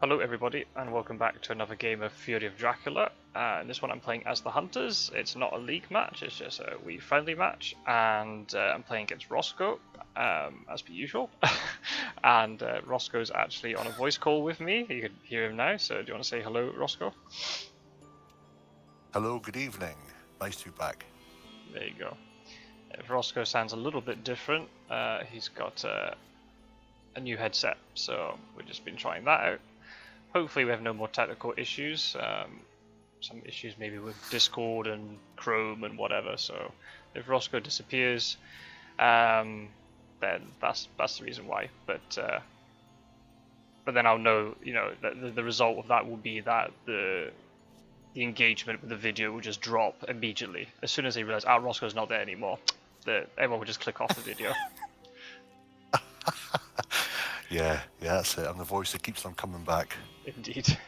Hello everybody, and welcome back to another game of Fury of Dracula. In this one I'm playing as the Hunters. It's not a league match, it's just a wee friendly match, and I'm playing against Roscoe, as per usual. And Roscoe's actually on a voice call with me. You can hear him now, so do you want to say hello, Roscoe? Hello, good evening. Nice to be back. There you go. If Roscoe sounds a little bit different, he's got a new headset, so we've just been trying that out. Hopefully we have no more technical issues. Some issues maybe with Discord and Chrome and whatever. So if Roscoe disappears, then that's the reason why. But then I'll know, you know, that the result of that will be that the engagement with the video will just drop immediately as soon as they realize, Roscoe's not there anymore. Everyone will just click off the video. Yeah, that's it. I'm the voice that keeps them coming back. Indeed.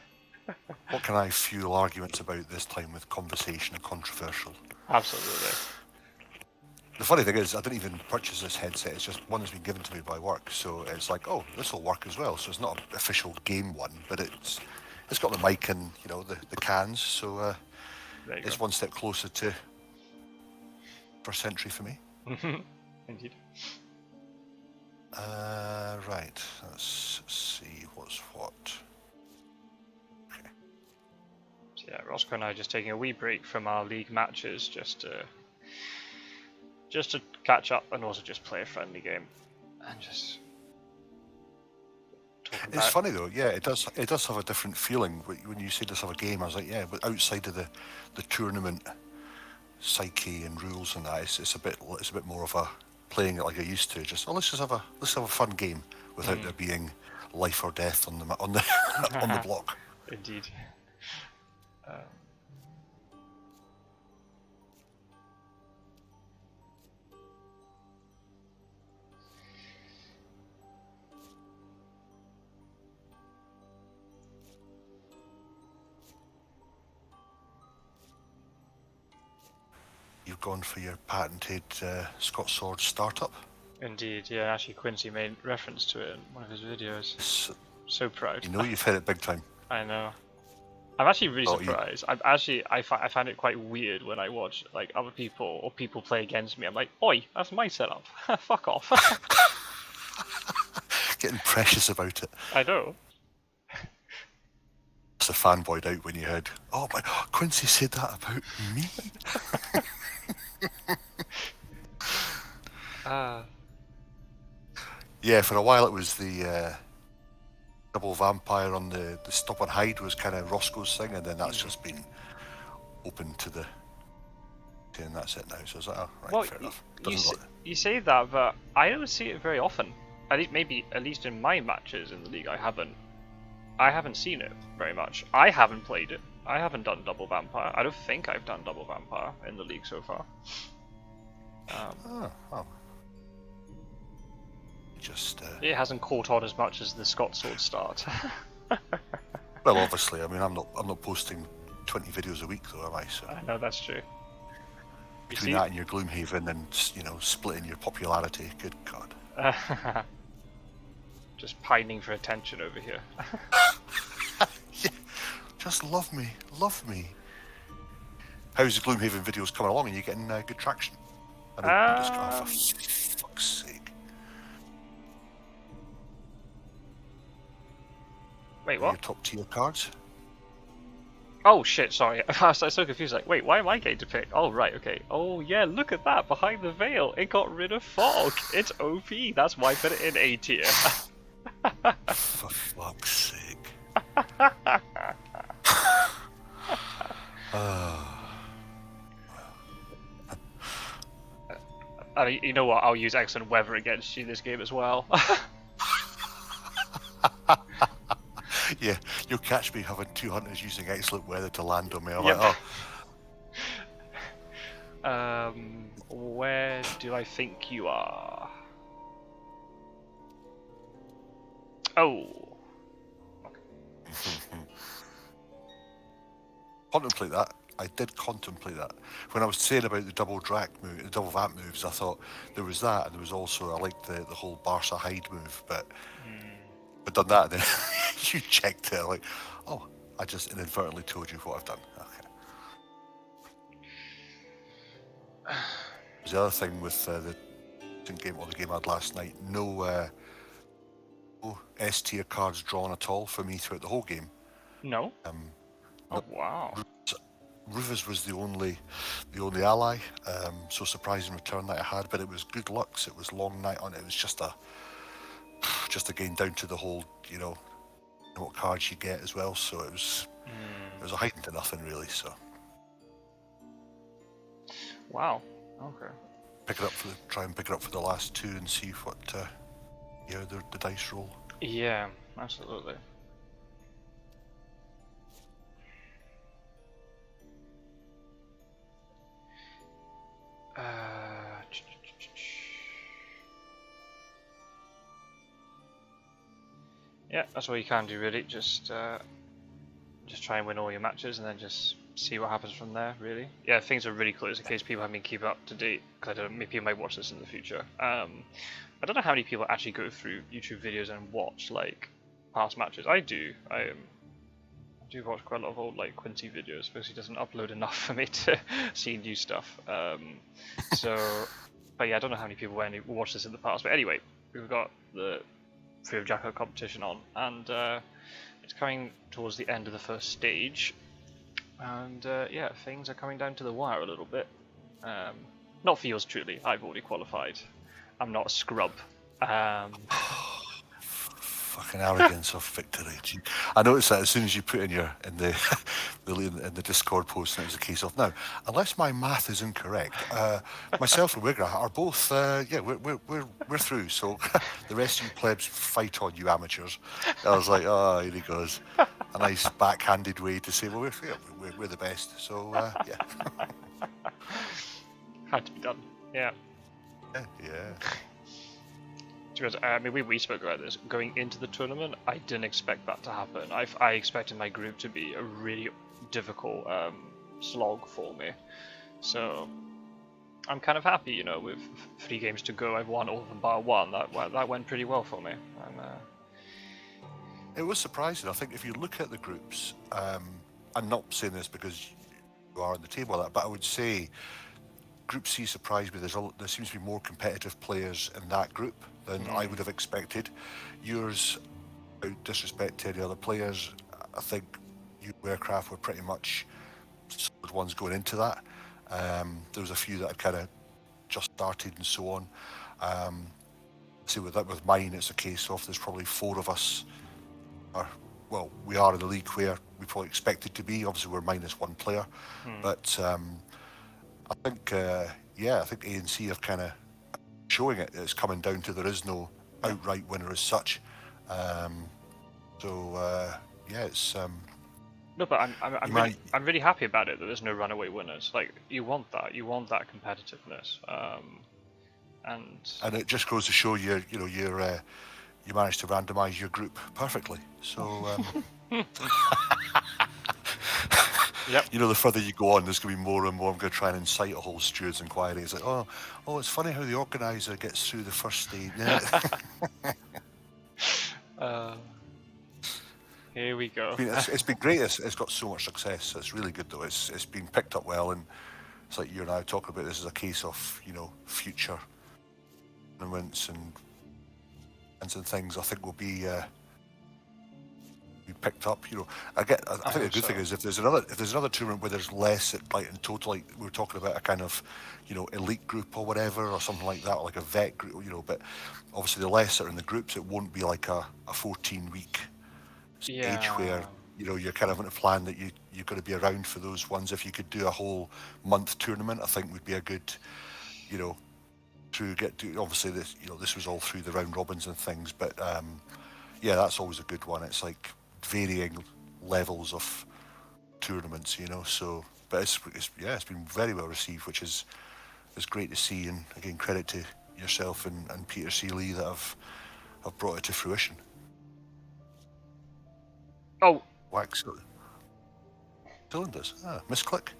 What can I fuel arguments about this time with conversation and controversial? Absolutely. The funny thing is, I didn't even purchase this headset. It's just one that's been given to me by work. So it's like, oh, this will work as well. So it's not an official game one, but it's got the mic and, you know, the cans. So it's one step closer to first century for me. Indeed. Right, let's see what's what. Okay. So yeah, Roscoe and I are just taking a wee break from our league matches just to catch up and also just play a friendly game and just talk about. It's funny though, yeah, it does have a different feeling when you say let's have a game. I was like, yeah, but outside of the tournament psyche and rules and that, it's a bit more of a playing it like I used to. Just let's have a fun game without there being life or death on the on the block. Indeed. You've gone for your patented Scot-sword startup. Indeed, yeah. Actually, Quincy made reference to it in one of his videos. So proud. You know you've hit it big time. I know. I'm actually really surprised. I find it quite weird when I watch like other people or people play against me. I'm like, oi, that's my setup. Fuck off. Getting precious about it. I know. It's a fanboyed out when you heard, oh my, Quincy said that about me. Yeah, for a while it was the double vampire on the stop and hide was kind of Roscoe's thing, and then that's just been open to the, and that's it now. So it's like, oh, right, well, fair enough. You say that, but I don't see it very often. At least in my matches in the league, I haven't seen it very much. I haven't played it. I haven't done double vampire. I don't think I've done double vampire in the league so far. It hasn't caught on as much as the Scot-sword start. Well, obviously, I mean, I'm not posting 20 videos a week though, am I? So I know that's true. Between that and your Gloomhaven and, you know, splitting your popularity, good God. Just pining for attention over here. Yeah, just love me. How's the Gloomhaven videos coming along? Are you getting good traction? I mean, just for fuck's sake. Wait, what? Your top tier cards? Oh shit, sorry. I was so confused, like, wait, why am I getting to pick? Oh, right, okay. Oh yeah, look at that, behind the veil, it got rid of fog. It's OP, that's why I put it in A tier. For fuck's sake. You know what, I'll use excellent weather against you this game as well. Yeah, you'll catch me having two hunters using excellent weather to land on me. I'm Yep. like, oh. Where do I think you are? Oh. Contemplate that. I did contemplate that. When I was saying about the double vamp moves, I thought there was that, and there was also, I liked the whole Barca hide move, but done that, and then You checked it, like, oh, I just inadvertently told you what I've done. Okay. The other thing with the game, or the game I had last night, no S tier cards drawn at all for me throughout the whole game. No? No. Oh, wow. Rufus was the only ally, so surprising return that I had, but it was good lucks. It was long night on it. It was just again down to the whole, what cards you get as well. So it was a hiding to nothing really. So Wow. Okay. Try and pick it up for the last two and see what the dice roll. Yeah, absolutely. Yeah, that's what you can do really. Just try and win all your matches, and then just see what happens from there. Really, yeah. Things are really close in case people haven't been keeping up to date. Because I don't know, maybe people might watch this in the future. I don't know how many people actually go through YouTube videos and watch like past matches. I do. I do watch quite a lot of old like Quincy videos because he doesn't upload enough for me to see new stuff. But yeah, I don't know how many people watched this in the past. But anyway, we've got the Free of Dracula competition on, and it's coming towards the end of the first stage, and yeah, things are coming down to the wire a little bit. Not for yours truly, I've already qualified. I'm not a scrub. Fucking arrogance of victory. I noticed that as soon as you put in the in the Discord post, and it was a case of now, unless my math is incorrect, myself and Wigra are both we're through. So the rest of you plebs fight on, you amateurs. I was like, oh, here he goes, a nice backhanded way to say, well, we're the best. So yeah, had to be done. Yeah. Yeah. Because I mean, we spoke about this going into the tournament. I didn't expect that to happen. I expected my group to be a really difficult slog for me. So I'm kind of happy, with 3 games to go. I've won all of them bar 1. That went pretty well for me. And, it was surprising. I think if you look at the groups, I'm not saying this because you are on the table with that, but I would say Group C surprised me. There seems to be more competitive players in that group than I would have expected. Yours, without disrespect to any other players, I think you Aircraft were pretty much solid ones going into that. There was a few that had kind of just started and so on. See, with mine, it's a case of there's probably 4 of us. We are in the league where we probably expected to be. Obviously, we're minus 1 player, but I think I think A and C have kind of showing it. It's coming down to there is no outright winner as such. It's. No, but I'm really happy about it that there's no runaway winners. Like, you want that competitiveness, and it just goes to show you managed to randomise your group perfectly. So. Yep. The further you go on, there's going to be more and more. I'm going to try and incite a whole steward's inquiry. It's like, oh, it's funny how the organiser gets through the first stage. Here we go. I mean, it's been great. It's got so much success. It's really good though. It's been picked up well, and it's like you and I talking about this as a case of future tournaments and things. I think will be picked up. I think the good thing is if there's another tournament where there's less, like in total, like we were talking about a kind of elite group or whatever, or something like that, or like a vet group, but obviously the less that are in the groups, it won't be like a 14-week stage where you're kind of in a plan that you're going to be around for those ones. If you could do a whole month tournament, I think would be a good to get to. Obviously this was all through the round robins and things, but that's always a good one. It's like varying levels of tournaments, so but it's been very well received, which is great to see, and again credit to yourself and Peter C. Lee that have brought it to fruition. Oh, wax cylinders. Misclick.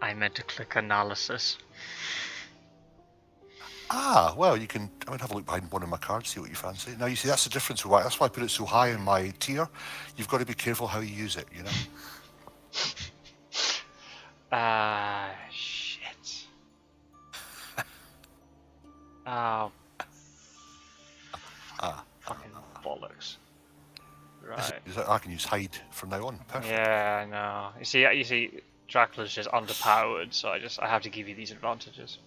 I meant to click analysis. Ah, well, you can. I would have a look behind one of my cards, see what you fancy. Now, you see, that's the difference with why. That's why I put it so high in my tier. You've got to be careful how you use it, you know? Shit. Oh, fucking bollocks. Right. I can use hide from now on. Perfect. Yeah, I know. You see, Dracula's just underpowered, so I have to give you these advantages.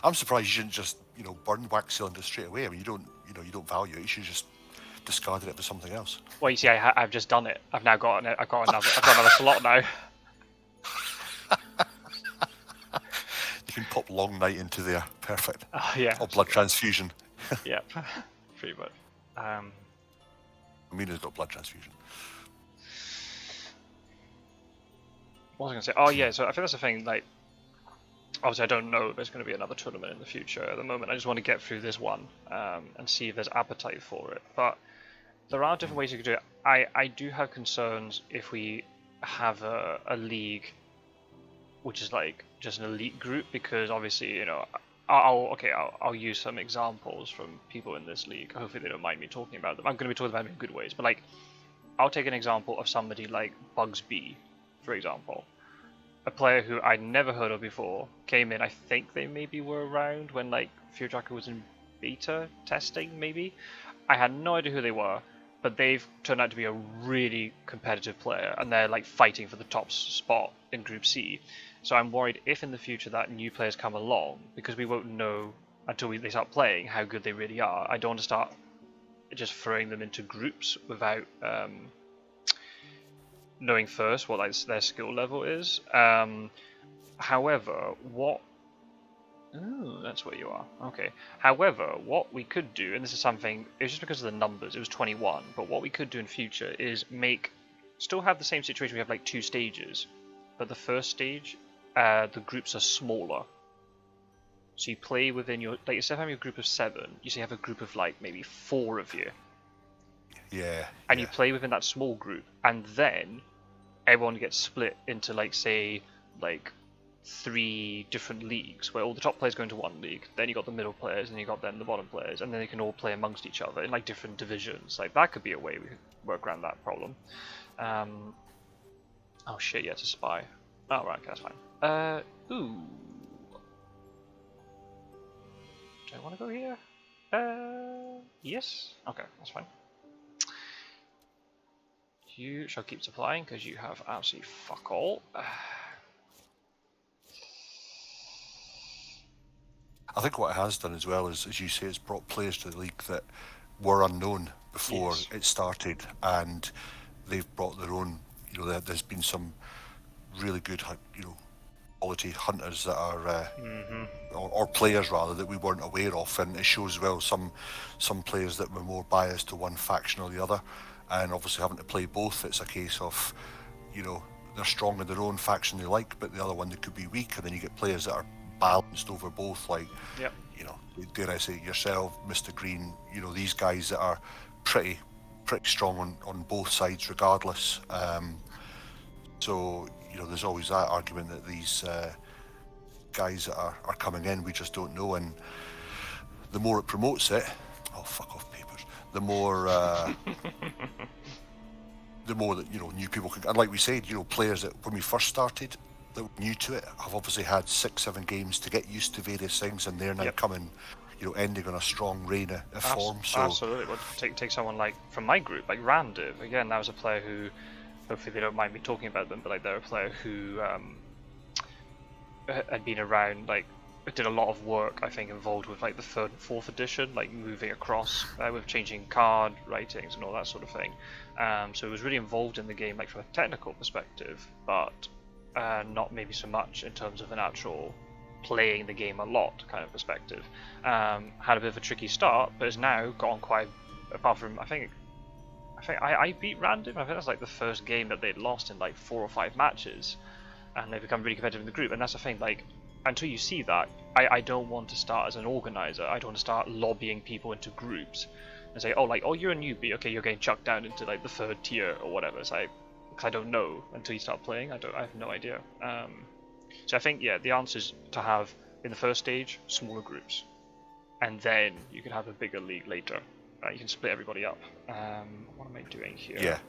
I'm surprised you shouldn't just, burn Wax Cylinder straight away. I mean, you don't value it. You should just discarded it for something else. Well, you see, I've just done it. I've got another slot now. You can pop Long Night into there. Perfect. Yeah. Or Blood Transfusion. Yeah, pretty much. Amina's got Blood Transfusion. What was I going to say? Oh, yeah, so I think that's the thing, like, obviously I don't know if there's going to be another tournament in the future. At the moment, I just want to get through this one and see if there's appetite for it. But there are different ways you could do it. I do have concerns if we have a league which is like just an elite group, because obviously, I'll use some examples from people in this league. Hopefully they don't mind me talking about them. I'm going to be talking about them in good ways, but like, I'll take an example of somebody like Bugsby, for example. A player who I'd never heard of before came in. I think they maybe were around when like Fear Dracula was in beta testing, maybe. I had no idea who they were, but they've turned out to be a really competitive player, and they're like fighting for the top spot in Group C. So I'm worried if in the future that new players come along, because we won't know until they start playing how good they really are. I don't want to start just throwing them into groups without knowing first what their skill level is. However, what... Oh, that's where you are. Okay. However, what we could do, and this is something, it was just because of the numbers, it was 21, but what we could do in future is still have the same situation. We have like 2 stages, but the first stage, the groups are smaller. So you play within your, like, instead of having a group of 7, you say you have a group of like maybe 4 of you. Yeah. And you play within that small group, and then everyone gets split into like, say, like 3 different leagues, where all the top players go into one league, then you got the middle players, and you got then the bottom players, and then they can all play amongst each other in like different divisions. Like, that could be a way we could work around that problem. Oh shit, yeah, it's a spy. Oh right, okay, that's fine. Ooh. Do I want to go here? Yes. Okay, that's fine. You shall keep supplying because you have absolutely fuck all. I think what it has done as well is, as you say, it's brought players to the league that were unknown before it started, and they've brought their own. There's been some really good, quality hunters that are, or players rather, that we weren't aware of, and it shows well some players that were more biased to one faction or the other, and obviously having to play both, it's a case of, they're strong in their own faction they like, but the other one they could be weak, and then you get players that are balanced over both, like, dare I say, yourself, Mr. Green, these guys that are pretty strong on both sides regardless. So, there's always that argument that these guys that are coming in, we just don't know, and the more it promotes it, oh, fuck off papers, the more the more that, new people can, and like we said, players that when we first started, that were new to it, have obviously had 6-7 games to get used to various things, and they're now coming, ending on a strong reign of form. So absolutely. Well, take someone like from my group, like Randiv. Again, that was a player who, hopefully they don't mind me talking about them, but like, they're a player who had been around, like, did a lot of work, I think, involved with like the 3rd and 4th edition, like moving across with changing card ratings and all that sort of thing. So it was really involved in the game, like from a technical perspective, but not maybe so much in terms of an actual playing the game a lot kind of perspective. Had a bit of a tricky start, but has now gone quite, apart from, I think I beat Random. I think that's like the first game that they'd lost in like 4 or 5 matches, and they've become really competitive in the group. And that's the thing, like, until you see that, I don't want to start as an organizer. I don't want to start lobbying people into groups and say, oh, you're a newbie, okay, you're getting chucked down into like the 3rd tier or whatever. It's like, because I don't know until you start playing. I have no idea. So I think, the answer is to have in the first stage, smaller groups, and then you can have a bigger league later. You can split everybody up. What am I doing here? Yeah.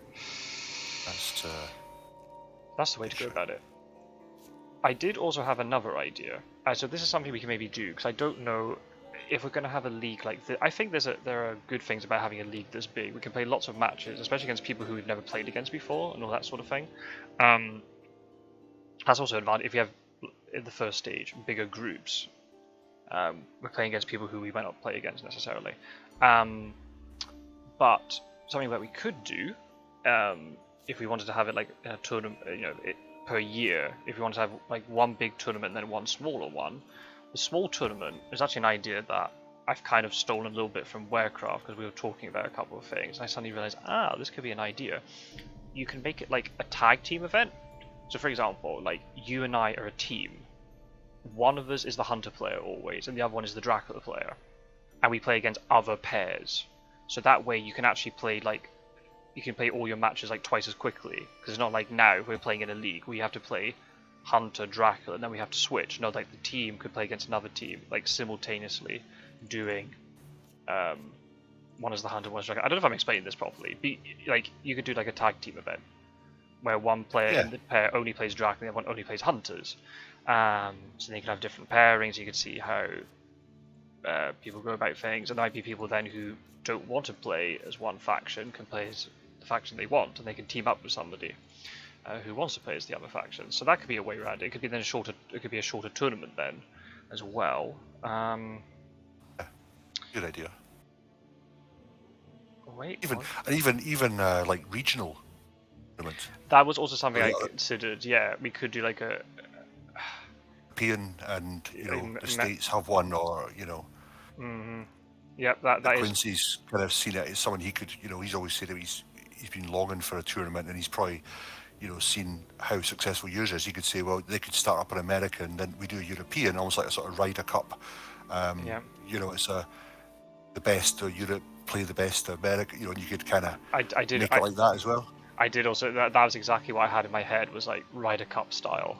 That's the way to go about it. I did also have another idea. So this is something we can maybe do, because I don't know if we're going to have a league like this. I think there are good things about having a league this big. We can play lots of matches, especially against people who we've never played against before and all that sort of thing. That's also an advantage if you have, in the first stage, bigger groups. We're playing against people who we might not play against necessarily. But something that we could do, if we wanted to have it like in a tournament, per year, if we wanted to have like one big tournament and then one smaller one. The small tournament is actually an idea that I've kind of stolen a little bit from Warcraft, because we were talking about a couple of things, and I suddenly realized, this could be an idea. You can make it like a tag team event. So for example, like you and I are a team. One of us is the Hunter player always, and the other one is the Dracula player. And we play against other pairs. So that way you can actually play you can play all your matches like twice as quickly. Because it's not like now, if we're playing in a league, we have to play Hunter, Dracula, and then we have to switch. No, like the team could play against another team, like simultaneously doing one is the Hunter, one is Dracula. I don't know if I'm explaining this properly. Like you could do like a tag team event where one player in the pair only plays Dracula and the other one only plays Hunters. So they can have different pairings. You can see how people go about things, and there might be people then who don't want to play as one faction can play as the faction they want, and they can team up with somebody who wants to play as the other faction. So that could be a way around it. It could be then It could be a shorter tournament then, as well. Good idea. Wait. Even like regional tournaments. That was also something I considered. Yeah, we could do like a European, and the States have one, or Mm-hmm. Yep, that is. Quincy's kind of seen it as someone he could. He's always said that he's been longing for a tournament, and he's probably seen how successful yours is. He could say, well, they could start up in America, and then we do a European, almost like a sort of Ryder Cup. It's the best of Europe play the best of America. And you could kind of make it like that as well. I did also. That was exactly what I had in my head, was like Ryder Cup style.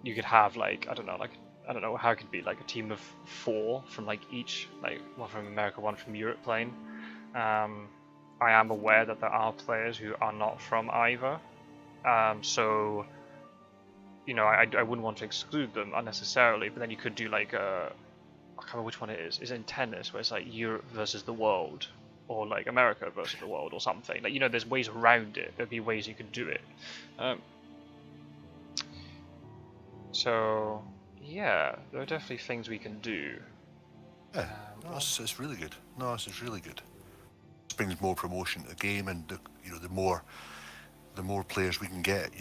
You could have I don't know how it could be, like a team of 4 from like each, like one from America, one from Europe playing. I am aware that there are players who are not from either, so I wouldn't want to exclude them unnecessarily. But then you could do like I can't remember which one it is. Is it in tennis where it's like Europe versus the world, or like America versus the world, or something? Like there's ways around it. There'd be ways you could do it. So yeah, there are definitely things we can do. Yeah, it's really good. No, this is really good. It brings more promotion to the game, and the more players we can get.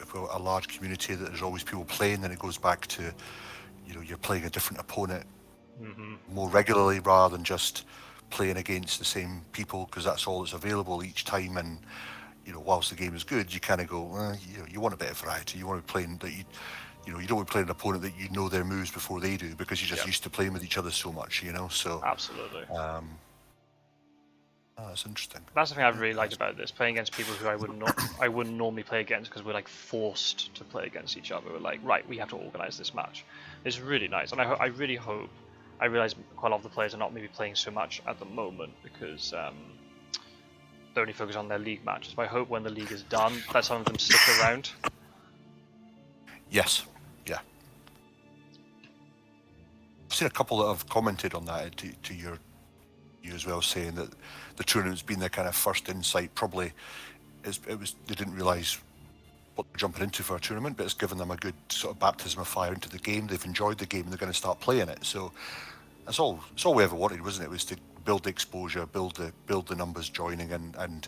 If we're a large community that there's always people playing, then it goes back to you're playing a different opponent more regularly, rather than just playing against the same people, because that's all that's available each time. And whilst the game is good, you kind of go, you want a bit of variety. You want to be playing that you don't want to play an opponent that their moves before they do, because you're just used to playing with each other so much, So absolutely. That's interesting. That's the thing I've really liked about this, playing against people who I wouldn't normally play against, because we're like forced to play against each other. We're like, right, we have to organise this match. It's really nice, and I really hope. I realise quite a lot of the players are not maybe playing so much at the moment, because they only focus on their league matches. But I hope when the league is done, that some of them stick around. Yes. Yeah. I've seen a couple that have commented on that to you as well, saying that the tournament's been their kind of first insight. Probably they didn't realise what they're jumping into for a tournament, but it's given them a good sort of baptism of fire into the game. They've enjoyed the game, and they're going to start playing it. So that's all we ever wanted, wasn't it? Was to build the exposure, build the numbers joining, and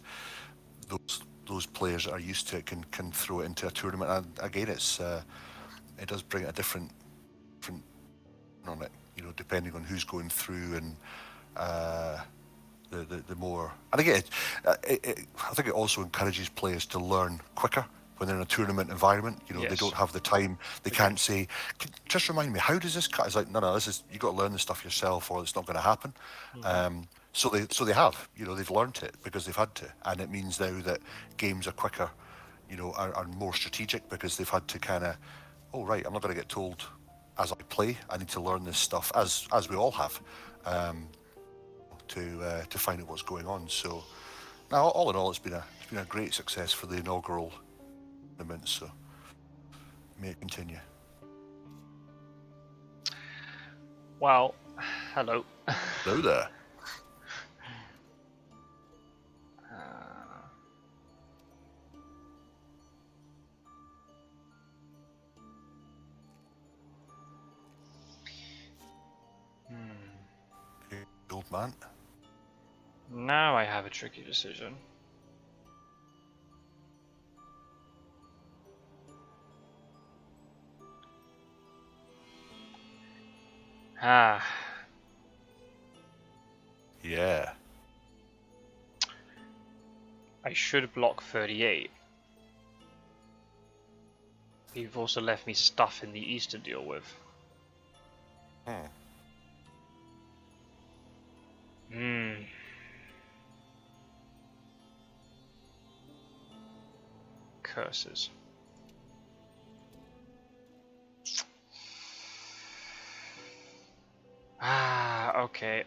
those players that are used to it can throw it into a tournament. And again, it does bring a different on it, depending on who's going through, and the more. And again, I think it also encourages players to learn quicker when they're in a tournament environment. They don't have the time. They can't say, just remind me, how does this cut? It's like, no, this is, you got to learn this stuff yourself, or it's not going to happen. So they have, they've learned it because they've had to, and it means now that games are quicker, are more strategic, because they've had to kind of, oh right, I'm not going to get told as I play. I need to learn this stuff, as we all have, to find out what's going on. So now, all in all, it's been a great success for the inaugural tournament. So may it continue. Well, hello. Hello there. Old man. Now I have a tricky decision. Ah. Yeah. I should block 38. You've also left me stuff in the east to deal with. Curses. Okay.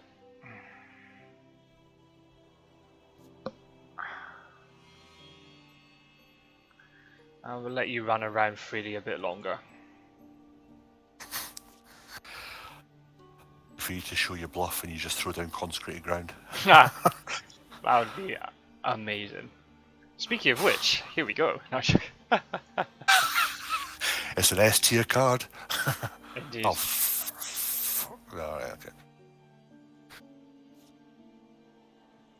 I will let you run around freely a bit longer. For you to show your bluff and you just throw down consecrated ground. That would be amazing. Speaking of which, here we go. It's an S tier card. Indeed. Oh, alright, okay.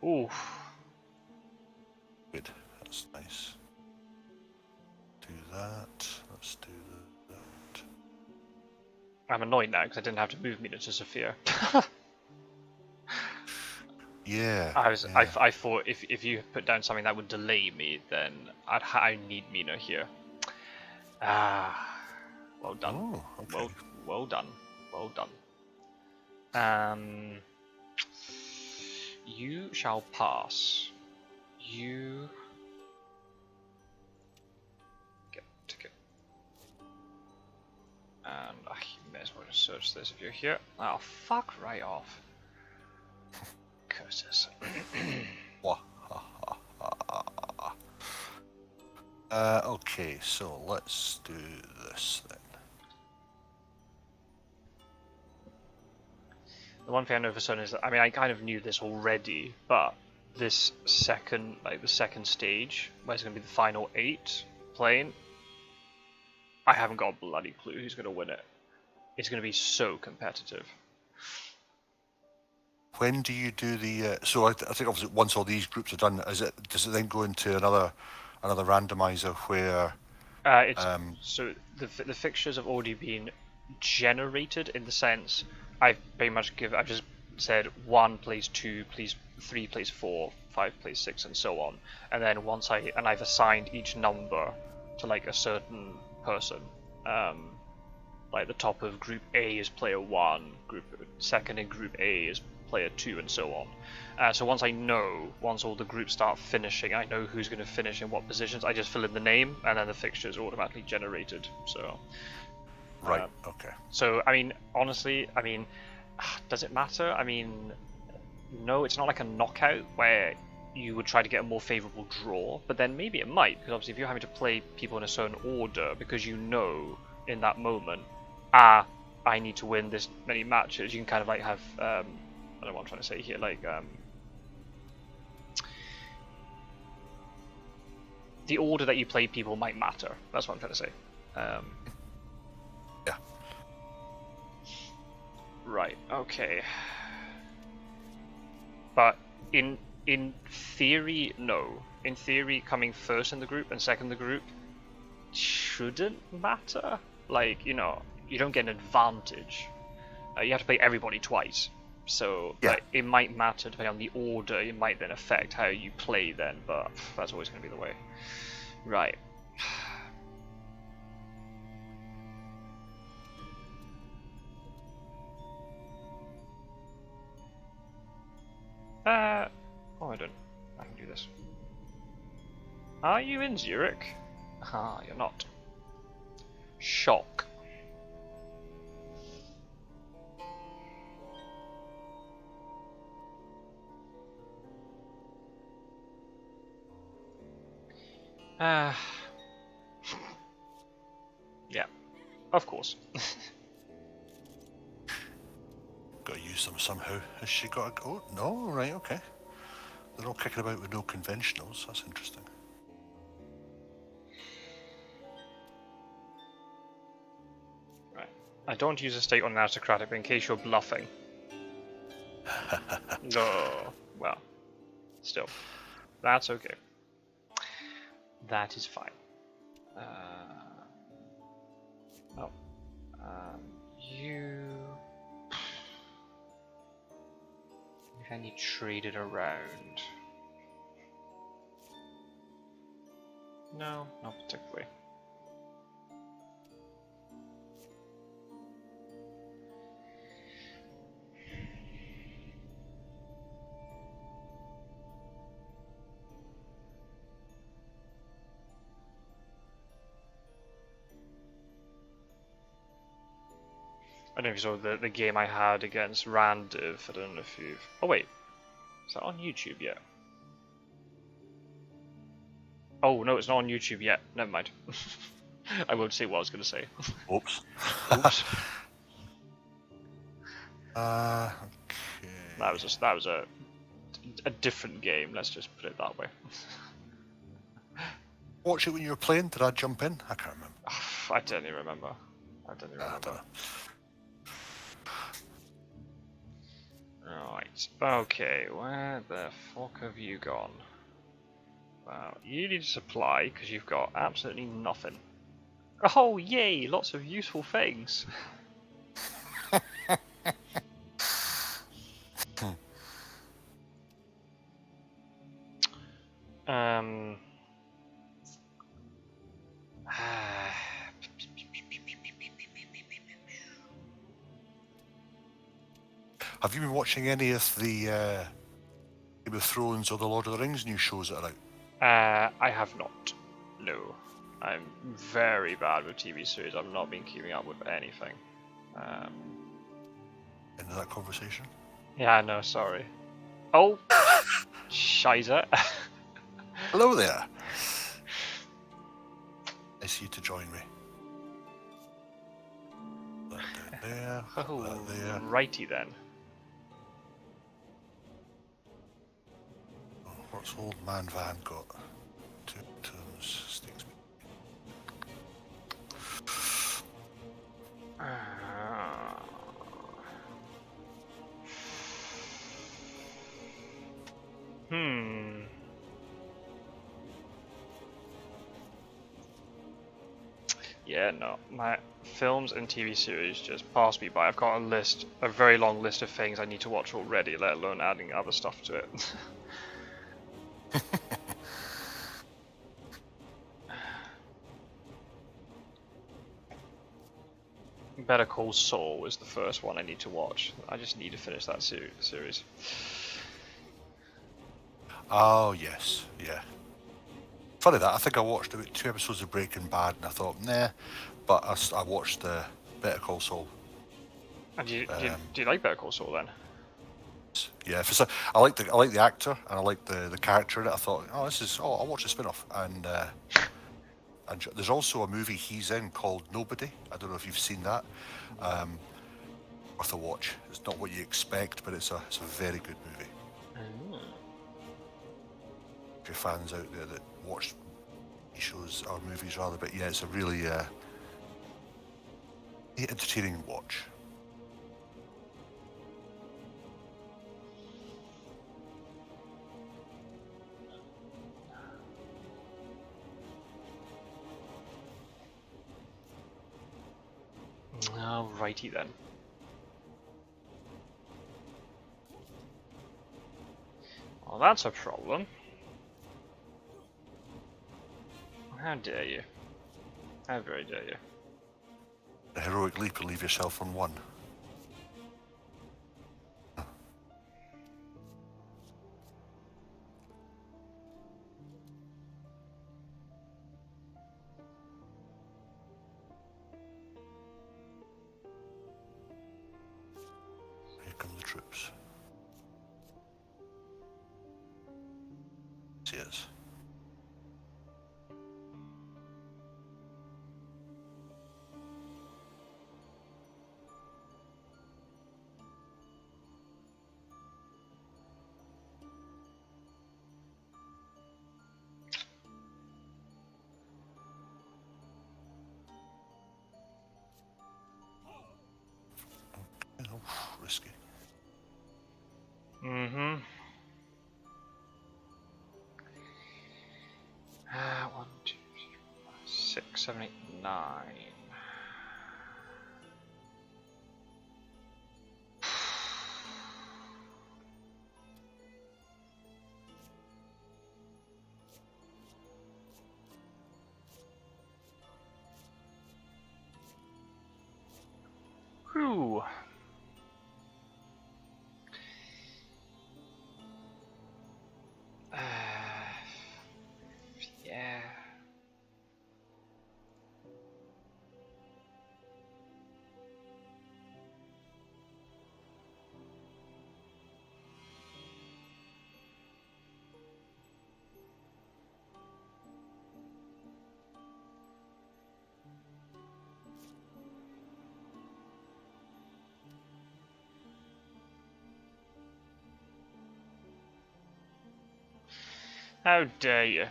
Ooh. Good. That's nice. Do that. Let's do that. I'm annoyed now because I didn't have to move Mina to Sophia. Yeah. I thought if you put down something that would delay me, then I need Mina here. Well done. Oh, okay. Well done. Well done. You shall pass. You get a ticket. And you may as well just search this if you're here. Oh, fuck right off. Curses. Okay, so let's do this then. The one thing I know for certain is that, I mean, I kind of knew this already, but this second, the second stage, where it's going to be the final 8 playing, I haven't got a bloody clue who's going to win it. It's going to be so competitive. When do you do the? So I think obviously once all these groups are done, does it then go into another randomizer where? So the fixtures have already been generated in the sense I've just said 1 plays 2, plays 3 plays 4, 5 plays 6, and so on. And then I've assigned each number to like a certain person. Like the top of Group A is player 1, second in Group A is player 2, and so on. So once all the groups start finishing, I know who's going to finish in what positions. I just fill in the name, and then the fixture is automatically generated. So. Right. Okay. So I mean, honestly, does it matter? I mean, no, it's not like a knockout where you would try to get a more favourable draw, but then maybe it might, because obviously if you're having to play people in a certain order because you know in that moment, I need to win this many matches, you can kind of like have, I don't know what I'm trying to say here, like, the order that you play people might matter. That's what I'm trying to say. Yeah. Right, okay. But in theory, no. In theory, coming first in the group and second in the group shouldn't matter. Like, you don't get an advantage. You have to play everybody twice. So yeah. It might matter depending on the order. It might then affect how you play then, but that's always going to be the way. Right. Oh, I can do this. Are you in Zurich? Ah, you're not. Shock. Yeah, of course. Got to use them somehow. Has she got a... Oh, no, right, okay. They're all kicking about with no conventionals. That's interesting. Right. I don't use a state on an aristocratic, but in case you're bluffing. No. Well, still. That's okay. That is fine. Oh. You... If any traded around... No, not particularly. I don't know if you saw the game I had against Randiv. I don't know if you've... Oh wait, is that on YouTube yet? Oh no, it's not on YouTube yet. Never mind. I won't say what I was going to say. Oops. Oops. Okay. That was a different game. Let's just put it that way. Watch it when you were playing. Did I jump in? I can't remember. I don't even remember. I don't even I remember. don't know. Right. Okay. Where the fuck have you gone? Well, you need a supply because you've got absolutely nothing. Oh, yay! Lots of useful things. um. Have you been watching any of the Game of Thrones or the Lord of the Rings new shows that are out? I have not. No. I'm very bad with TV series. I've not been keeping up with anything. Into that conversation? Yeah, no, sorry. Oh! Shizer. Hello there. Nice you to join me. That down there. Oh, That there. righty then. Oh, what's old man Van got? 2 turns, sticks. Yeah, no. My films and TV series just pass me by. I've got a very long list of things I need to watch already, let alone adding other stuff to it. Better Call Saul is the first one I need to watch. I just need to finish that series. Oh, yes, yeah. Funny that, I think I watched about 2 episodes of Breaking Bad and I thought, nah, but I watched Better Call Saul. And do you like Better Call Saul then? Yeah, I like the actor and I like the character in it. I thought, I'll watch the spin-off. And there's also a movie he's in called Nobody. I don't know if you've seen that. Worth a watch. It's not what you expect, but it's a very good movie. If you're fans out there that watch shows or movies rather, but yeah, it's a really entertaining watch. Alrighty then. Well, that's a problem. How dare you? How very dare you? A heroic leap and leave yourself on 1. Here come the troops. Cheers. 7, 8, 9. Whew. Yeah. How dare you?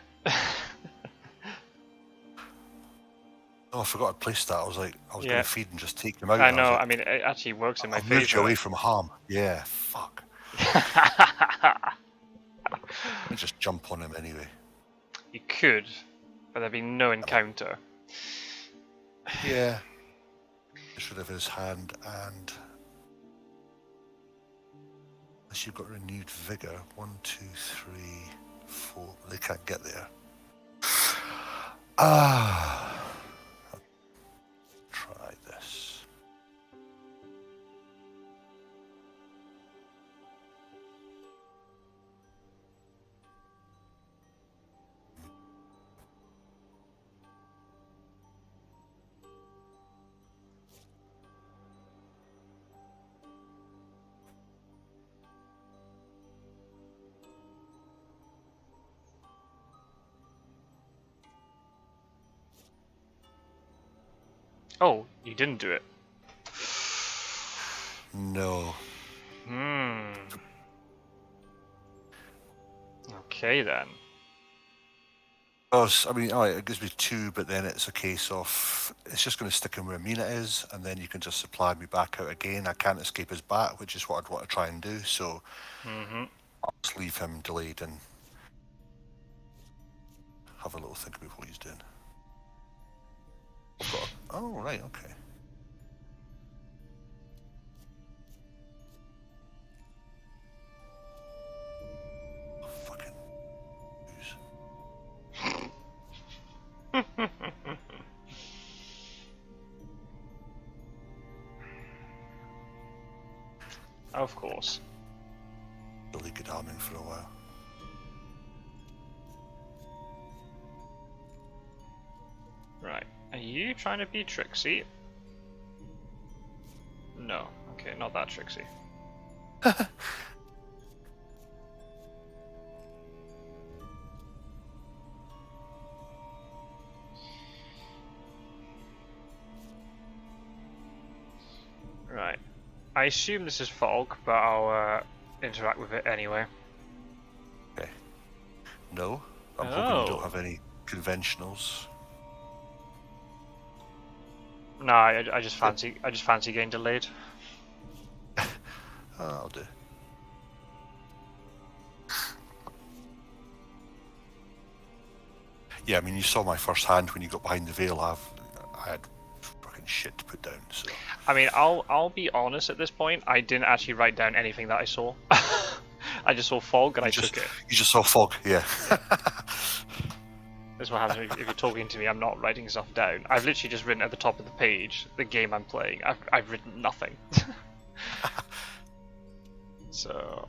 Oh, I forgot I'd placed that. I was like, I was going Yeah, to feed and just take them out. I I was know. like, I mean, it actually works in my I've moved you away favor. from harm. Yeah, fuck. I just jump on him anyway. You could, but there'd be no encounter. Yeah. Get rid of his hand, and unless you've got renewed vigor, 1, 2, 3, 4. They can't get there. Ah. Try this. Oh, you didn't do it. No. Hmm. Okay then. Because, I mean, alright, it gives me 2, but then it's a case of it's just going to stick him where Mina is, and then you can just supply me back out again. I can't escape his bat, which is what I'd want to try and do, so I'll just leave him delayed and have a little think about what he's doing. I've got oh, right, okay. Fucking news. Of course. Really good arming for a while. Right. Are you trying to be Trixie? No. Okay, not that Trixie. Right. I assume this is fog, but I'll interact with it anyway. Okay. No, I'm hoping you don't have any conventionals. No, I just fancy getting delayed. I'll do. Yeah, I mean, you saw my first hand when you got behind the veil. I had fucking shit to put down. So. I mean, I'll be honest at this point. I didn't actually write down anything that I saw. I just saw fog and I took it. You just saw fog, yeah. That's what happens if you're talking to me. I'm not writing stuff down. I've literally just written at the top of the page the game I'm playing. I've written nothing. So.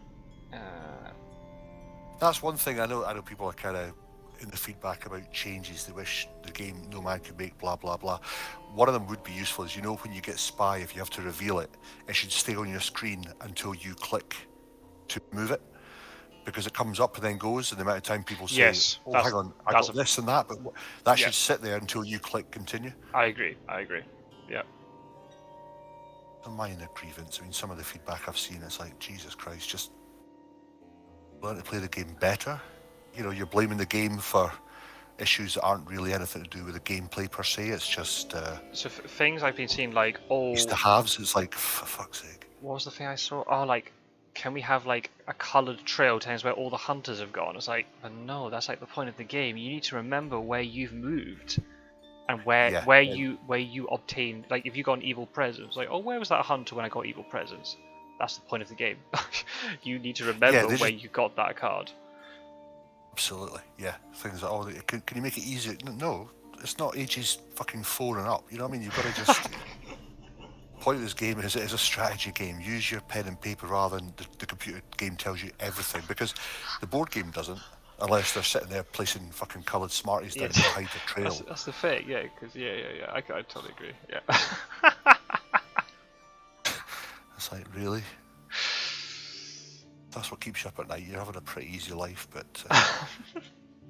That's one thing I know people are kind of in the feedback about changes they wish the game no man could make, blah blah blah. One of them would be useful is, you know, when you get spy, if you have to reveal it, it should stay on your screen until you click to move it, because it comes up and then goes, and the amount of time people say, Yes, oh hang on, I got this and that, but that should sit there until you click continue. I agree. Yeah. A minor grievance. I mean, some of the feedback I've seen, it's like, Jesus Christ, just learn to play the game better. You know, you're blaming the game for issues that aren't really anything to do with the gameplay per se. It's just so things I've been seeing, like, oh, used to halves. It's like, for fuck's sake. What was the thing I saw? Oh, like, can we have like a coloured trail telling us where all the hunters have gone? It's like, but no, that's like the point of the game. You need to remember where you've moved. and where Yeah. where you obtain, like, if you got an evil presence, like, oh, where was that hunter when I got evil presence? That's the point of the game. You need to remember where you got that card. Absolutely, yeah. Things like, oh, can you make it easier? No, it's not ages fucking 4 and up. You know what I mean? You've got to just. The point of this game is it is a strategy game. Use your pen and paper rather than the computer game tells you everything, because the board game doesn't, unless they're sitting there placing fucking coloured Smarties down to hide the trail. That's the thing, yeah, because I totally agree, yeah. It's like, really? That's what keeps you up at night. You're having a pretty easy life, but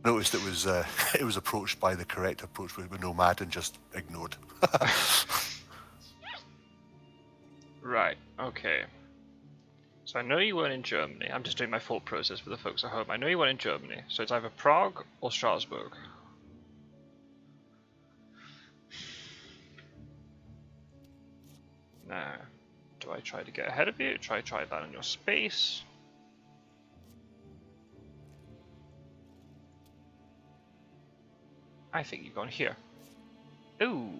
noticed it was approached by the correct approach with Nomad and just ignored. Right, okay. So I know you weren't in Germany. I'm just doing my thought process for the folks at home. I know you weren't in Germany, so it's either Prague or Strasbourg. Now, do I try to get ahead of you? Try that on your space. I think you've gone here. Ooh.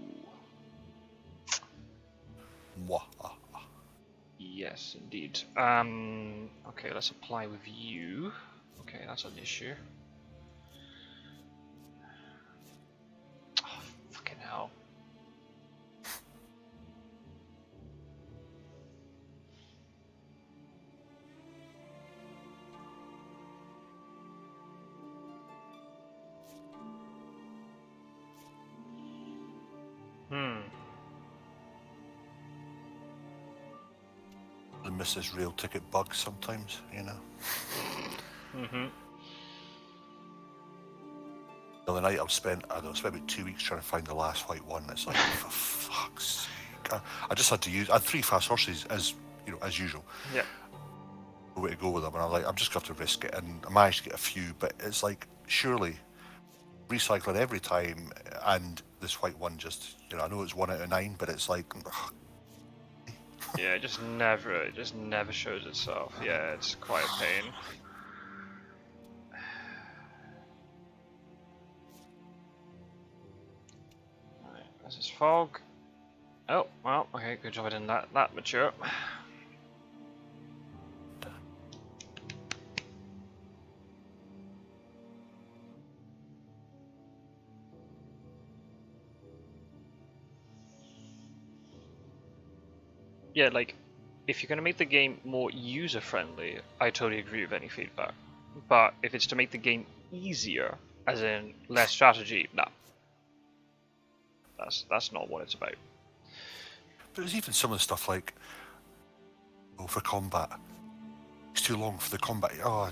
Yes, indeed. Okay, let's apply with you. Okay, that's an issue. Oh, fucking hell. I miss this rail ticket bug sometimes, you know. The other night I spent about 2 weeks trying to find the last white one. It's like, for fuck's sake. I just had to use. I had 3 fast horses as usual. Yeah. No way to go with them, and I'm like, I'm just going to have to risk it. And I managed to get a few, but it's like, surely recycle it every time, and this white one just, I know it's 1 out of 9, but it's like. Ugh. Yeah, it just never shows itself. Yeah, it's quite a pain. Right, this is fog. Oh, well, okay, good job I didn't that mature. Yeah, like, if you're going to make the game more user-friendly, I totally agree with any feedback. But if it's to make the game easier, as in less strategy, nah. That's not what it's about. But there's even some of the stuff like, for combat, it's too long for the combat. Oh,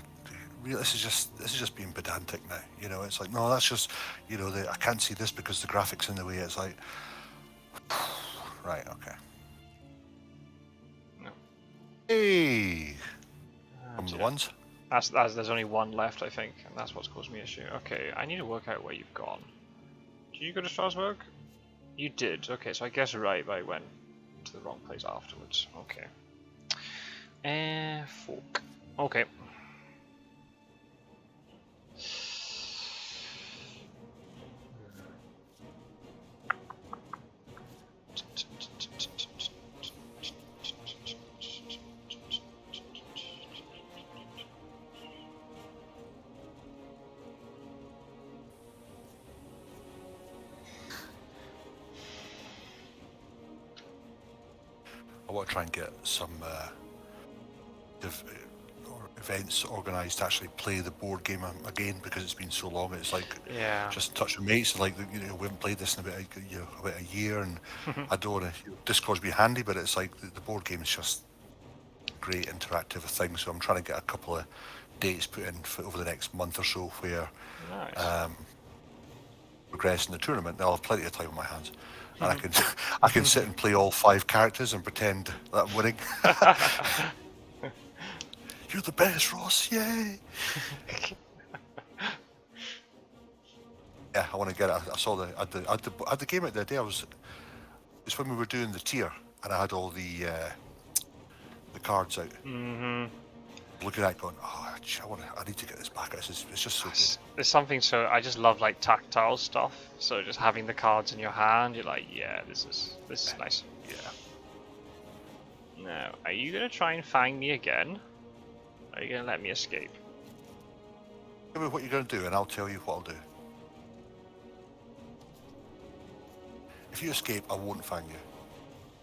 really, this is just being pedantic now. It's like, no, that's just, I can't see this because the graphics in the way. It's like, right, okay. No. Hey, the ones. There's only one left, I think, and that's what's caused me issue. Okay, I need to work out where you've gone. Did you go to Strasbourg? You did. Okay, so I guess I went to the wrong place afterwards. Okay. Fork. Okay. I want to try and get some events organised to actually play the board game again, because it's been so long. It's like, just touch with mates, like, we haven't played this in about a year, and I don't want to. Discord's be handy, but it's like the board game is just great interactive thing. So I'm trying to get a couple of dates put in over the next month or so where progress in the tournament. I'll have plenty of time on my hands. And I can sit and play all 5 characters and pretend that I'm winning. You're the best, Ross! Yay! Yeah, I want to get it. I saw I had the game out the other day. It's when we were doing the tier, and I had all the cards out. looking at it going, oh, I need to get this back. It's just so good. There's something so I just love like tactile stuff. So just having the cards in your hand, you're like, yeah, this is nice. Yeah. Now, are you gonna try and find me again? Or are you gonna let me escape? Tell me what you're going to do, and I'll tell you what I'll do. If you escape, I won't find you.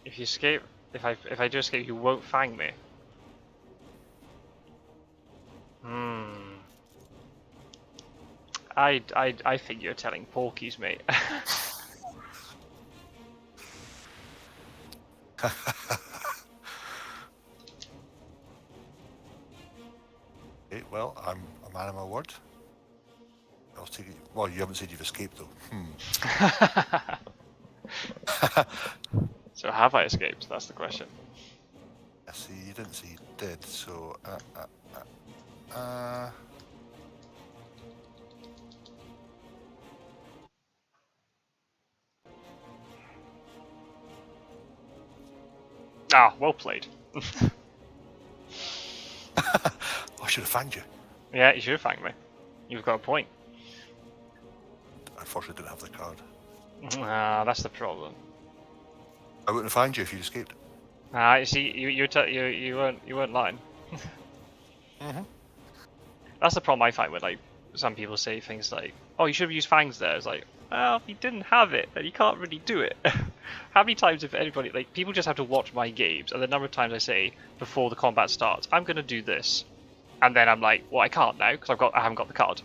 If you escape, if I do escape, you won't find me. I think you're telling porkies, mate. Okay, well, I'm a man of my word. I'll take it. Well, you haven't said you've escaped, though. So have I escaped? That's the question. I see, you didn't say you did, so... Ah, well played. I should have found you. Yeah, you should have found me. You've got a point. Unfortunately, I didn't have the card. Ah, that's the problem. I wouldn't have found you if you'd escaped. Ah, you see, you weren't lying. That's the problem I find when like some people say things like, "Oh, you should have used fangs there." It's like, well, if you didn't have it, then you can't really do it. How many times, if anybody, like, people just have to watch my games, and the number of times I say before the combat starts, "I'm gonna do this," and then I'm like, "Well, I can't now because I haven't got the card."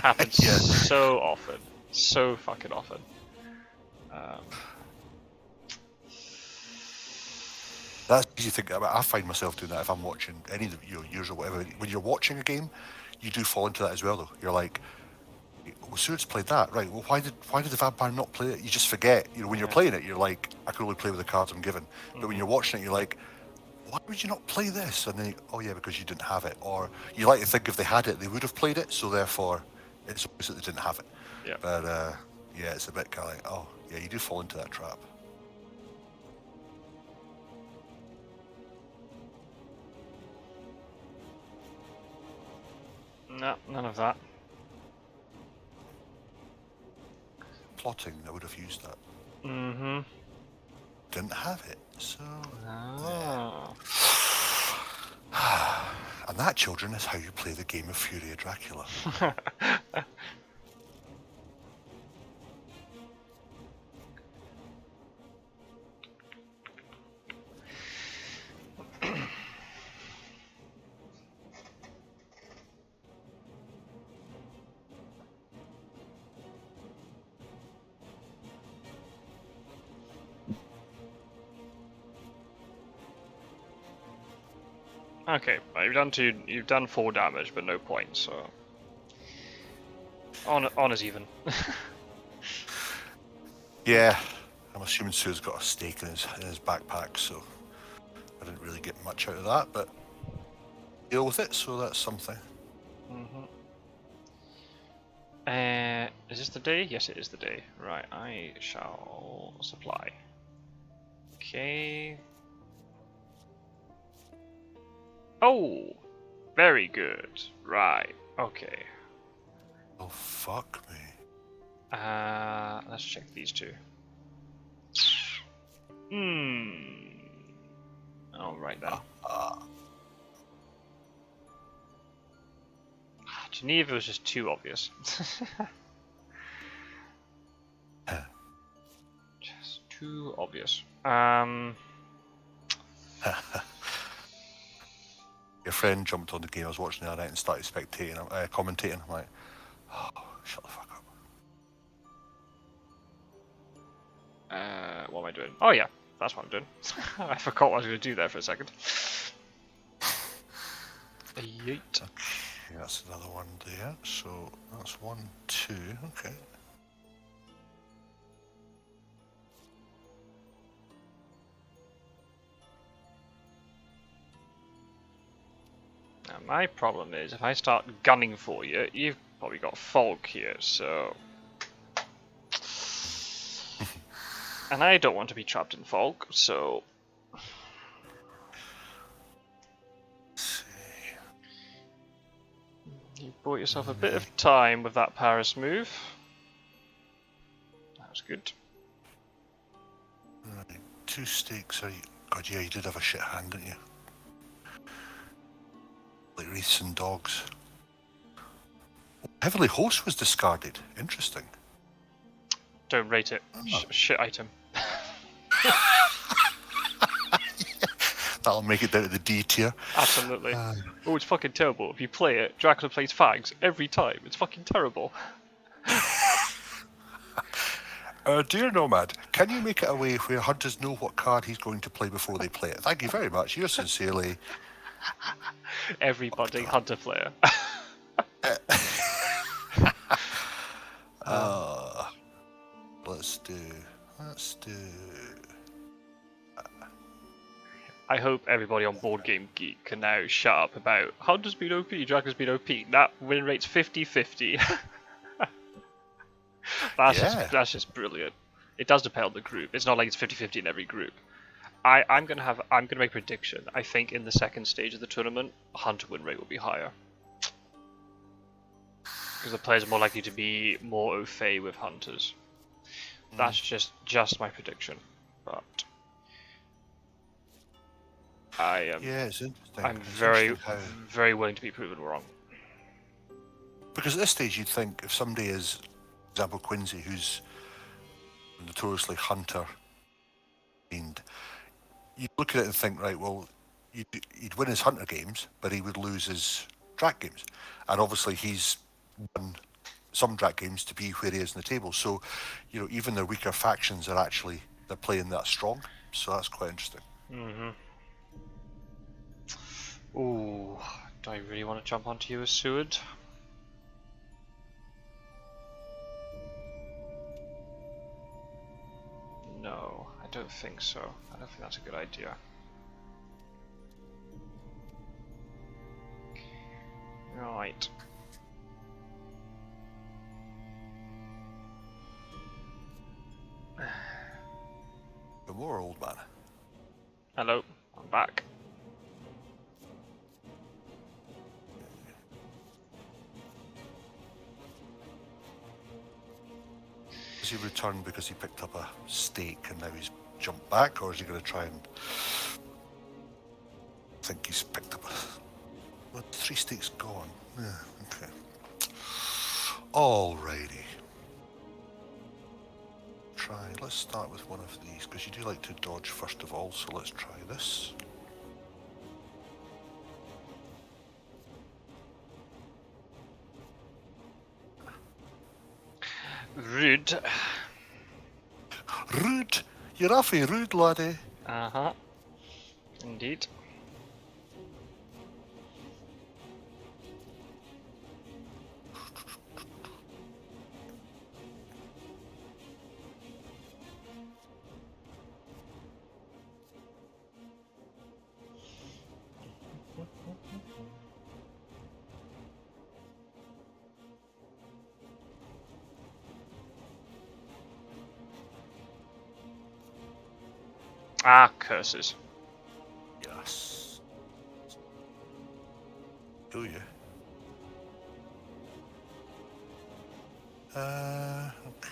Happens so often, so fucking often. That's you think. I find myself doing that if I'm watching any of yours or whatever. When you're watching a game, you do fall into that as well, though. You're like, well, Stuart's played that, right? Well, why did the vampire not play it? You just forget. When you're playing it, you're like, I can only play with the cards I'm given. But when you're watching it, you're like, why would you not play this? And then, oh yeah, because you didn't have it. Or you like to think if they had it, they would have played it. So therefore, it's obvious that they didn't have it. Yeah. But yeah, it's a bit kind of like, oh yeah, you do fall into that trap. No, none of that. Plotting, I would have used that. Mm-hmm. Didn't have it, so... Oh. And that, children, is how you play the game of Fury of Dracula. Okay, well, you've done 4 damage, but no points, so honor's even. Yeah, I'm assuming Sue's got a stake in his backpack, so I didn't really get much out of that, but deal with it, so that's something. Is this the day? Yes, it is the day. Right, I shall supply. Okay. Oh, very good. Right. Okay. Oh, fuck me. Let's check these two. All right then. Geneva was just too obvious. Just too obvious. Your friend jumped on the game I was watching the other night and started commentating. I'm like, oh, shut the fuck up. What am I doing? Oh yeah, that's what I'm doing. I forgot what I was going to do there for a second. Yeet. Okay, that's another one there. So that's 1, 2. Okay. Now my problem is if I start gunning for you, you've probably got fog here, so... And I don't want to be trapped in fog, so... You bought yourself a bit of time with that Paris move. That was good. Right, 2 stakes. Are you... God, yeah, you did have a shit hand, didn't you? Like wreaths and dogs. Heavenly Host was discarded. Interesting. Don't rate it. Shit item. That'll make it down to the D tier. Absolutely. Oh, it's fucking terrible. If you play it, Dracula plays fags every time. It's fucking terrible. Dear Nomad, can you make it a way where hunters know what card he's going to play before they play it? Thank you very much. Yours sincerely. Everybody hunter player. Let's do... I hope everybody on Board Game Geek can now shut up about Hunter's been OP, Dracula's been OP. That win rate's 50-50. That's just brilliant. It does depend on the group. It's not like it's 50-50 in every group. I'm gonna make a prediction. I think in the second stage of the tournament, Hunter win rate will be higher. Because the players are more likely to be more au fait with Hunters. That's just my prediction. But it's interesting. I'm very willing to be proven wrong. Because at this stage, you'd think if somebody is, for example, Quincy, who's notoriously hunter, and you'd look at it and think, right, well, he'd win his hunter games, but he would lose his drac games, and obviously he's won some drac games to be where he is in the table. So, even their weaker factions are actually they're playing that strong. So that's quite interesting. Ooh, do I really want to jump onto you as Seward? No, I don't think so. I don't think that's a good idea. Right. Good more, old man. Hello, I'm back. Does he return because he picked up a stake and now he's jumped back, or is he going to try and... I think he's picked up a... Well, 3 stakes gone. Yeah, okay. Alrighty. Let's start with one of these, because you do like to dodge first of all, so let's try this. Rude. Rude! You're awfully rude, laddie. Uh-huh. Indeed. Ah, curses. Yes. Do you? Okay,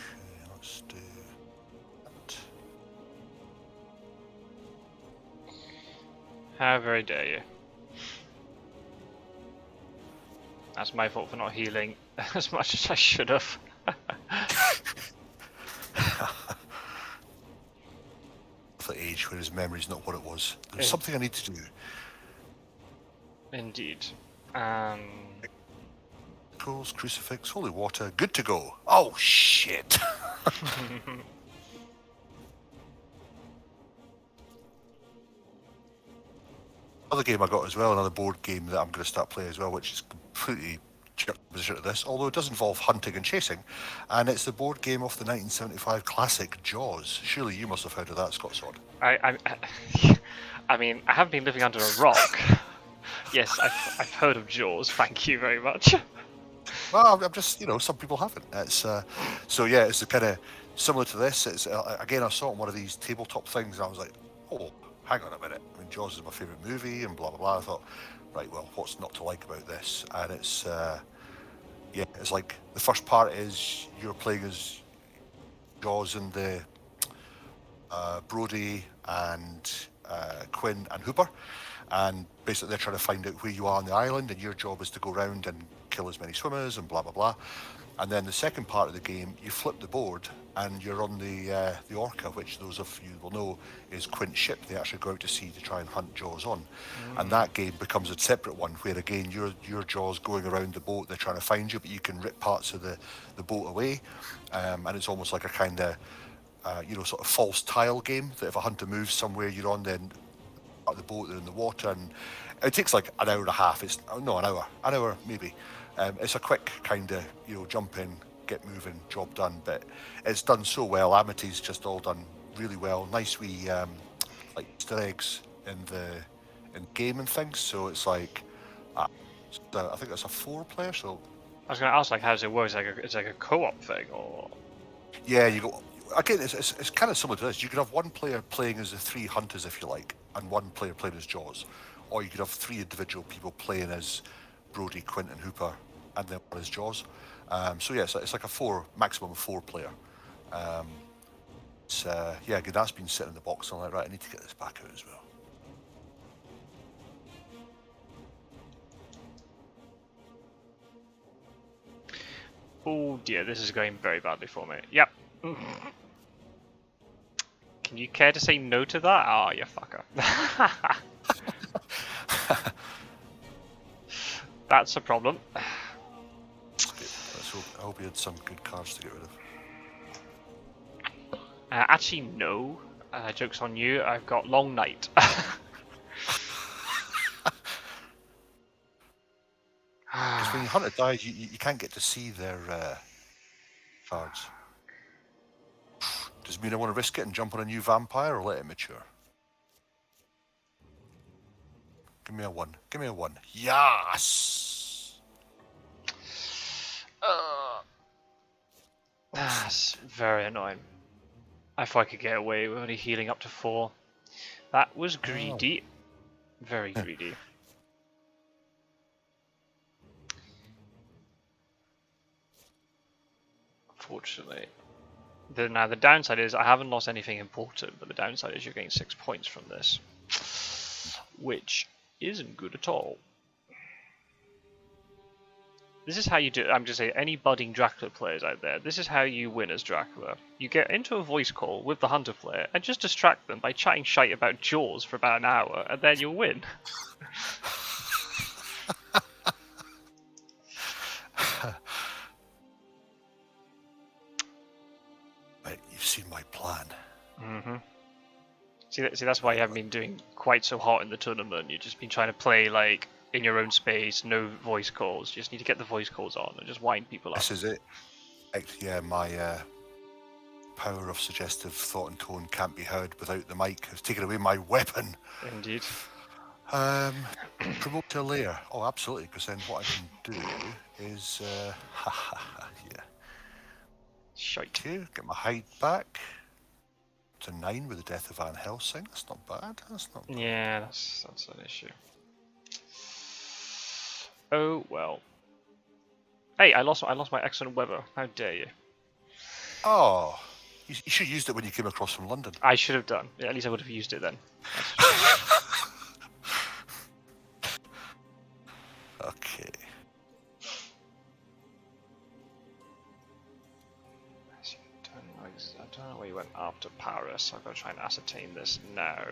let's do that. How very dare you. That's my fault for not healing as much as I should have. The age where his memory's not what it was. There's something I need to do. Indeed. Goals, crucifix, holy water, good to go. Oh shit! Another game I got as well, another board game that I'm going to start playing as well, which is completely juxtaposition to this, although it does involve hunting and chasing, and it's the board game of the 1975 classic Jaws. Surely you must have heard of that, Scot-sword. I mean, I haven't been living under a rock. Yes, I've heard of Jaws. Thank you very much. Well, I'm just, some people haven't. It's so yeah, it's kind of similar to this. It's again, I saw it on one of these tabletop things, and I was like, oh, hang on a minute. I mean, Jaws is my favourite movie, and blah blah blah. I thought, right, well, what's not to like about this? And it's Yeah, it's like the first part is you're playing as Jaws and the Brody and Quinn and Hooper, and basically they're trying to find out where you are on the island, and your job is to go around and kill as many swimmers and blah blah blah. And then the second part of the game, you flip the board and you're on the Orca, which those of you will know is Quint's ship. They actually go out to sea to try and hunt Jaws on, and that game becomes a separate one where again your Jaws going around the boat. They're trying to find you, but you can rip parts of the boat away, and it's almost like a kind of sort of false tile game that if a hunter moves somewhere you're on, then out of the boat they're in the water, and it takes like an hour and a half. It's no an hour maybe. It's a quick kind of jump in, get moving, job done. But it's done so well. Amity's just all done really well. Nice wee like Easter eggs in the game and things. So it's like I think it's a 4-player. So I was going to ask, like, how does it work? It's like a co-op thing, or? yeah, you go again. It's kind of similar to this. You could have one player playing as the 3 hunters if you like, and one player playing as Jaws, or you could have 3 individual people playing as Brody, Quint, and Hooper, and then one as Jaws. So yeah, it's like a maximum of 4-player. Yeah, good. That's been sitting in the box. I'm like, right, I need to get this back out as well. Oh dear, this is going very badly for me. Yep. Can you care to say no to that? Oh, you fucker. That's a problem. I hope you had some good cards to get rid of. Actually, no. Joke's on you. I've got Long Night. Because when your hunter dies, you can't get to see their cards. Does it mean I want to risk it and jump on a new vampire or let it mature? Give me a 1. Give me a 1. Yes! That's very annoying. I thought I could get away with only healing up to 4. That was greedy. Very greedy. Unfortunately. Now the downside is I haven't lost anything important, but the downside is you're getting 6 points from this, which isn't good at all. This is how you do it. I'm just saying, any budding Dracula players out there, this is how you win as Dracula. You get into a voice call with the hunter player and just distract them by chatting shite about Jaws for about an hour, and then you'll win. Right, you've seen my plan. Mm-hmm. See, that's why you haven't been doing quite so hot in the tournament. You've just been trying to play, like, in your own space, no voice calls. You just need to get the voice calls on and just wind people up. This is it. Yeah, my power of suggestive thought and tone can't be heard without the mic. It's taken away my weapon. Indeed. Promote to a layer. Oh, absolutely, because then what I can do is... yeah. Shite. Okay, get my height back to 9 with the death of Van Helsing. That's not bad. That's not bad. Yeah, that's an issue. Oh well. Hey, I lost my excellent weather. How dare you? Oh, you should have used it when you came across from London. I should have done. Yeah, at least I would have used it then. Okay. I don't know where you went after Paris. I've got to try and ascertain this now.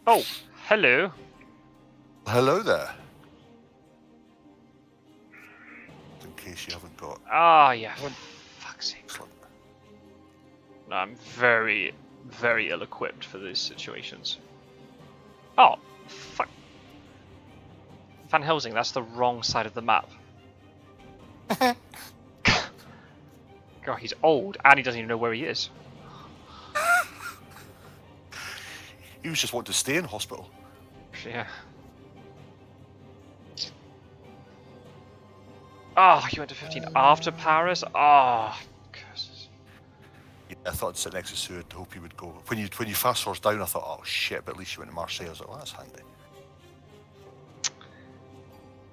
Oh, hello. Hello there. In case you haven't got... Ah, yeah. For fuck's sake. No, I'm very, very ill-equipped for these situations. Oh, fuck. Van Helsing, that's the wrong side of the map. God, he's old, and he doesn't even know where he is. He was just wanting to stay in hospital. Yeah. Oh, you went to 15 after Paris? Oh, curses. I thought I'd sit next to Sue and hope he would go. When you fast forward down, I thought, oh shit, but at least you went to Marseille. I was like, well, that's handy.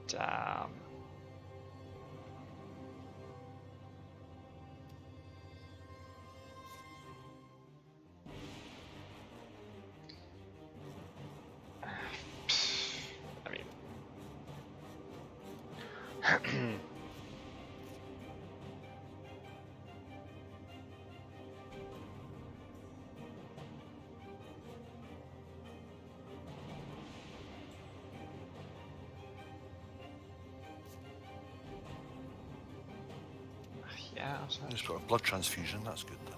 Damn. I mean... yeah, so He's got a blood transfusion, that's good then.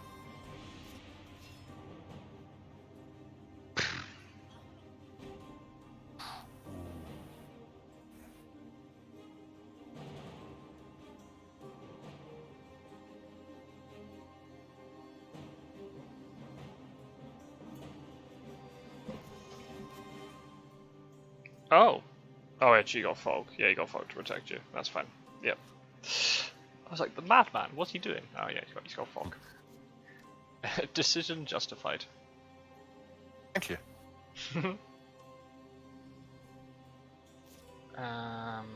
Oh! Oh, actually, you got fog. Yeah, you got fog to protect you. That's fine. Yep. I was like, the madman, what's he doing? Oh, yeah, he's got fog. Decision justified. Thank you. um...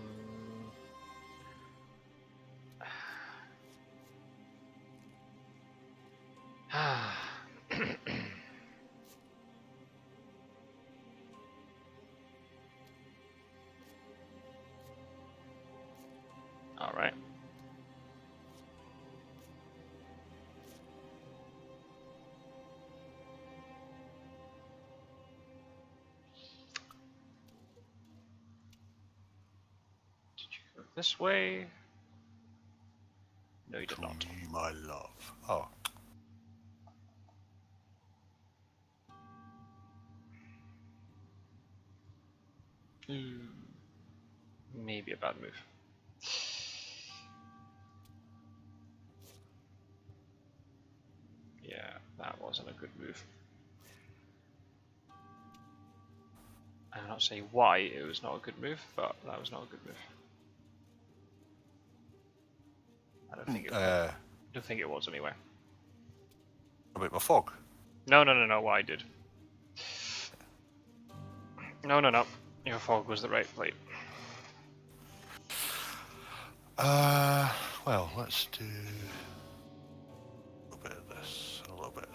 All right. Did you go this way? No, you did not. You, my love. Oh. Maybe a bad move. Yeah, that wasn't a good move. I'm not saying why it was not a good move, but that was not a good move. I don't think it was anyway. About my fog? No, what I did. No. Your fog was the right plate. Well, let's do a little bit of this, a little bit of that.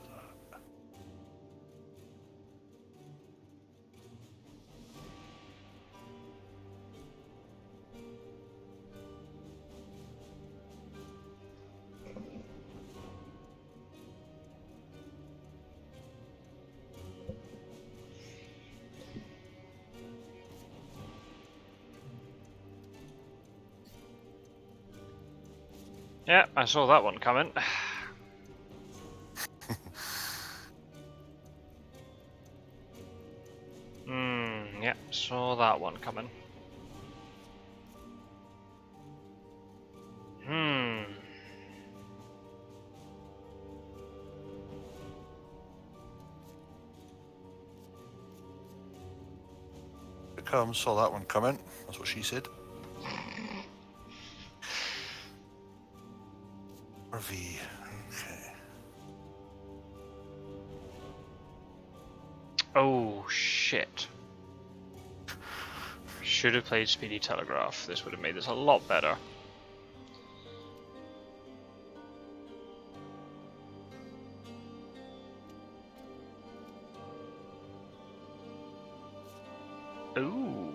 Yeah, I saw that one coming. Yeah, saw that one coming. Here it comes, saw that one coming. That's what she said. RV. Okay. Oh shit. Should have played Speedy Telegraph. This would have made this a lot better. Ooh.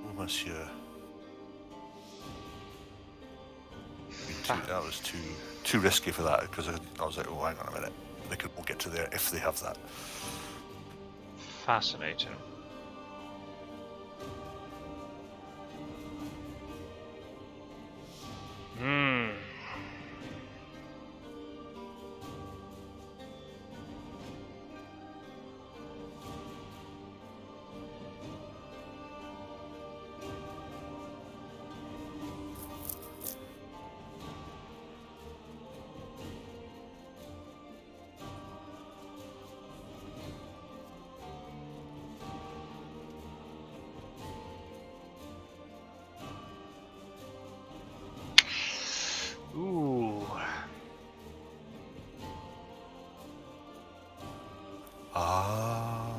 Oh, monsieur. That was too risky for that, because I was like, oh, hang on a minute. They could all get to there if they have that. Fascinating. Ah.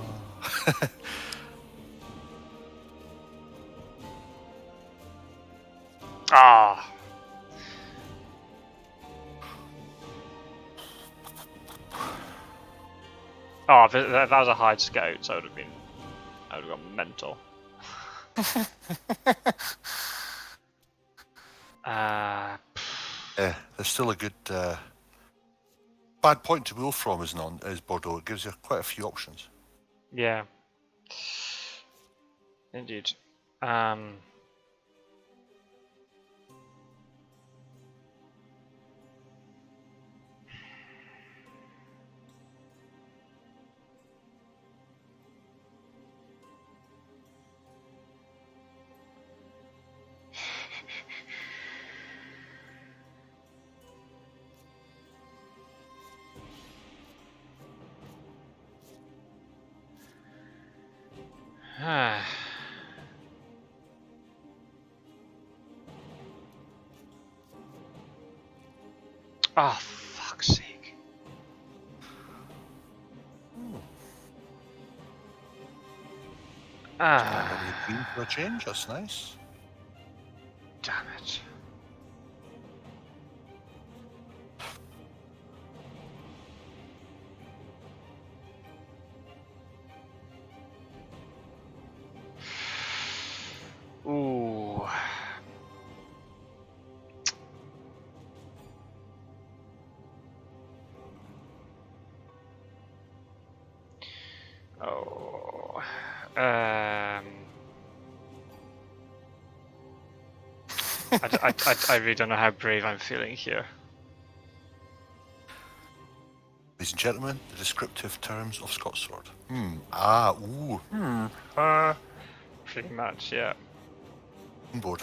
Ah. Oh, if that was a hide scout, so I would have gone mental. Yeah, there's still a good bad point to go from is Bordeaux. It gives you quite a few options. Yeah. Indeed. Oh, fuck's sake. Start with a green for a change. That's nice. Damn it. Ooh. Oh. I really don't know how brave I'm feeling here. Ladies and gentlemen, the descriptive terms of Scot-sword. Ooh. Pretty much, yeah. On board.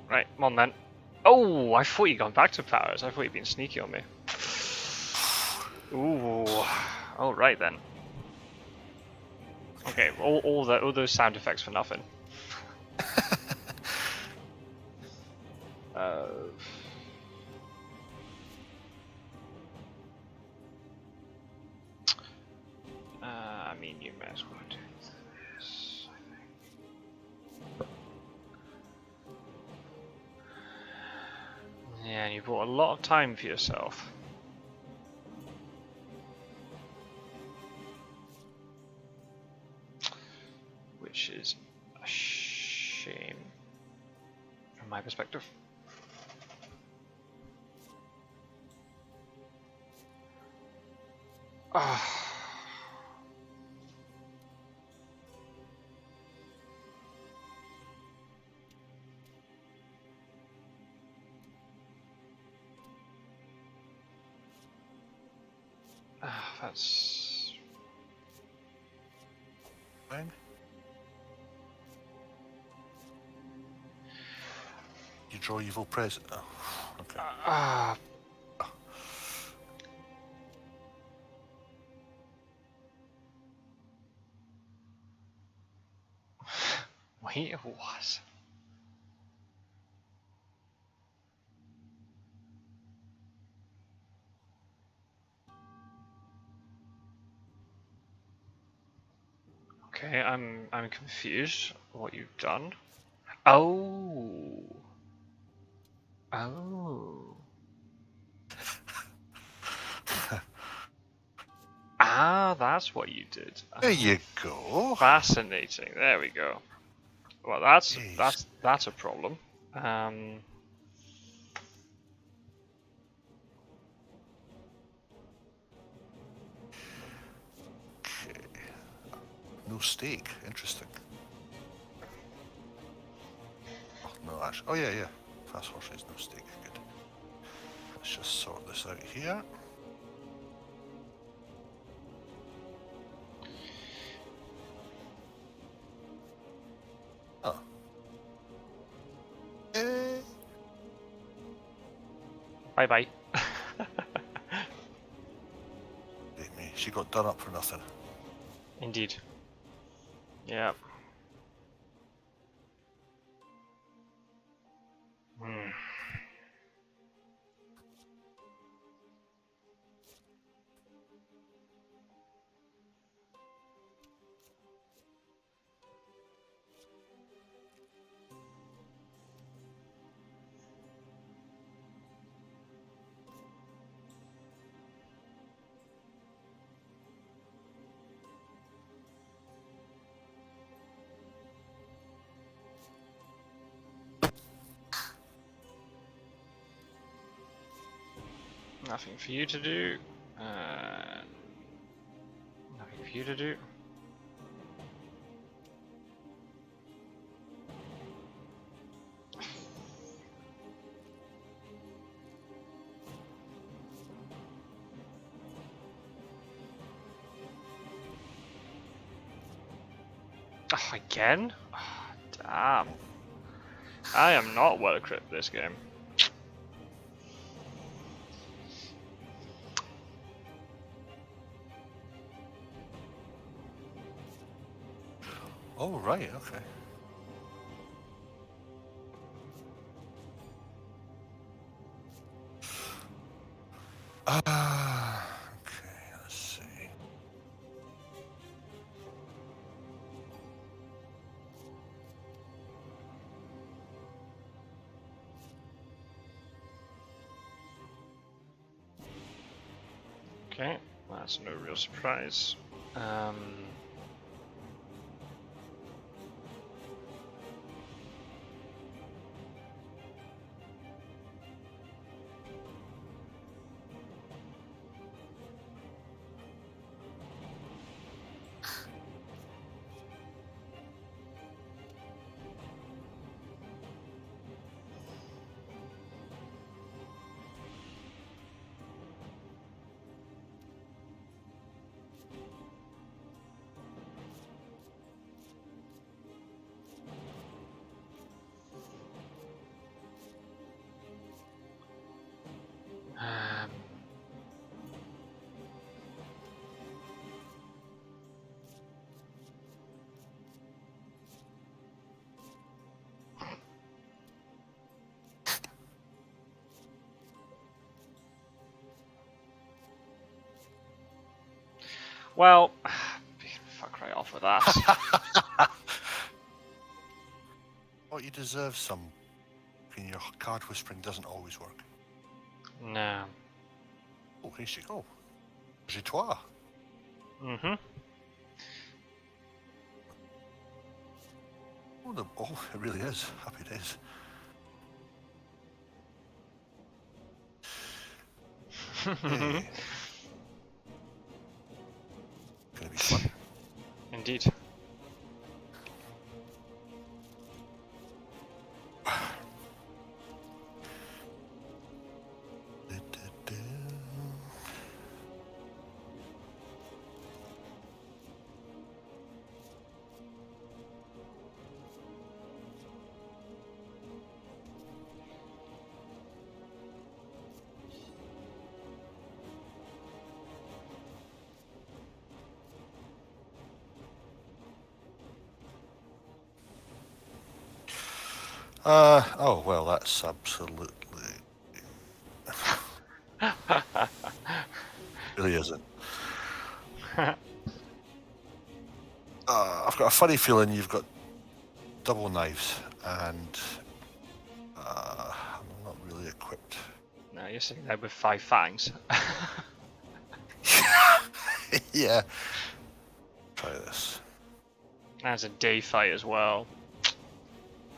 Right, come on then. Oh, I thought you'd gone back to powers. I thought you'd been sneaky on me. Ooh. All right then. Okay, all those sound effects for nothing. I mean, you may as well do this, I think. Yeah, and you bought a lot of time for yourself. Which is a shame from my perspective. That's Fine. You draw evil present. Oh, okay. wait, it was. Okay, I'm confused what you've done. Oh. Oh. Ah, that's what you did. There you go. Fascinating. There we go. Well, that's Jeez. that's a problem. Okay. No stake. Interesting. Oh, no, actually. Oh, yeah. Fast horse is no stake. Good. Let's just sort this out here. Oh. Bye bye. Me. She got done up for nothing. Indeed. Yeah. Nothing for you to do. Nothing for you to do. Oh, again? Oh, damn. I am not well equipped this game. Oh, right, okay. Okay, let's see. Okay, that's no real surprise. Well, fuck right off with that. Oh, you deserve some. Your card whispering doesn't always work. No. Oh, here she go. C'est toi. Mm-hmm. Oh, it really is. Happy days. Hey. Gonna be fun. Indeed. Oh, well, that's absolutely... really isn't. I've got a funny feeling you've got double knives, and I'm not really equipped. No, you're sitting there with 5 fangs. Yeah. Try this. That's a day fight as well.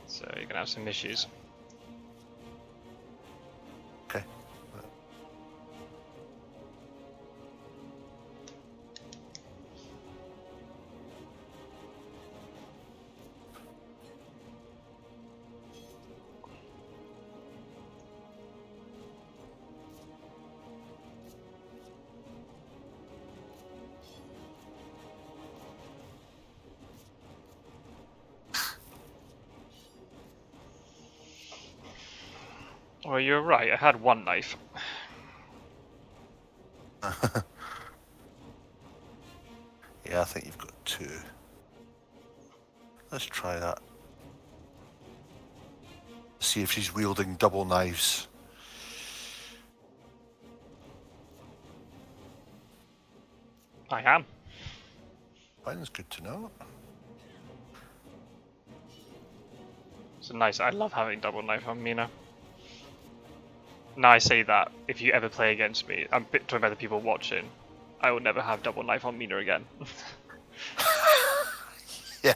So you're gonna have some issues. Okay. Well, you're right, I had 1 knife. Yeah, I think you've got 2. Let's try that. See if she's wielding double knives. I am. Fine, that's good to know. So nice, I love having double knife on Mina. Now I say that, if you ever play against me, I'm talking about the people watching, I will never have double knife on Mina again. Yeah.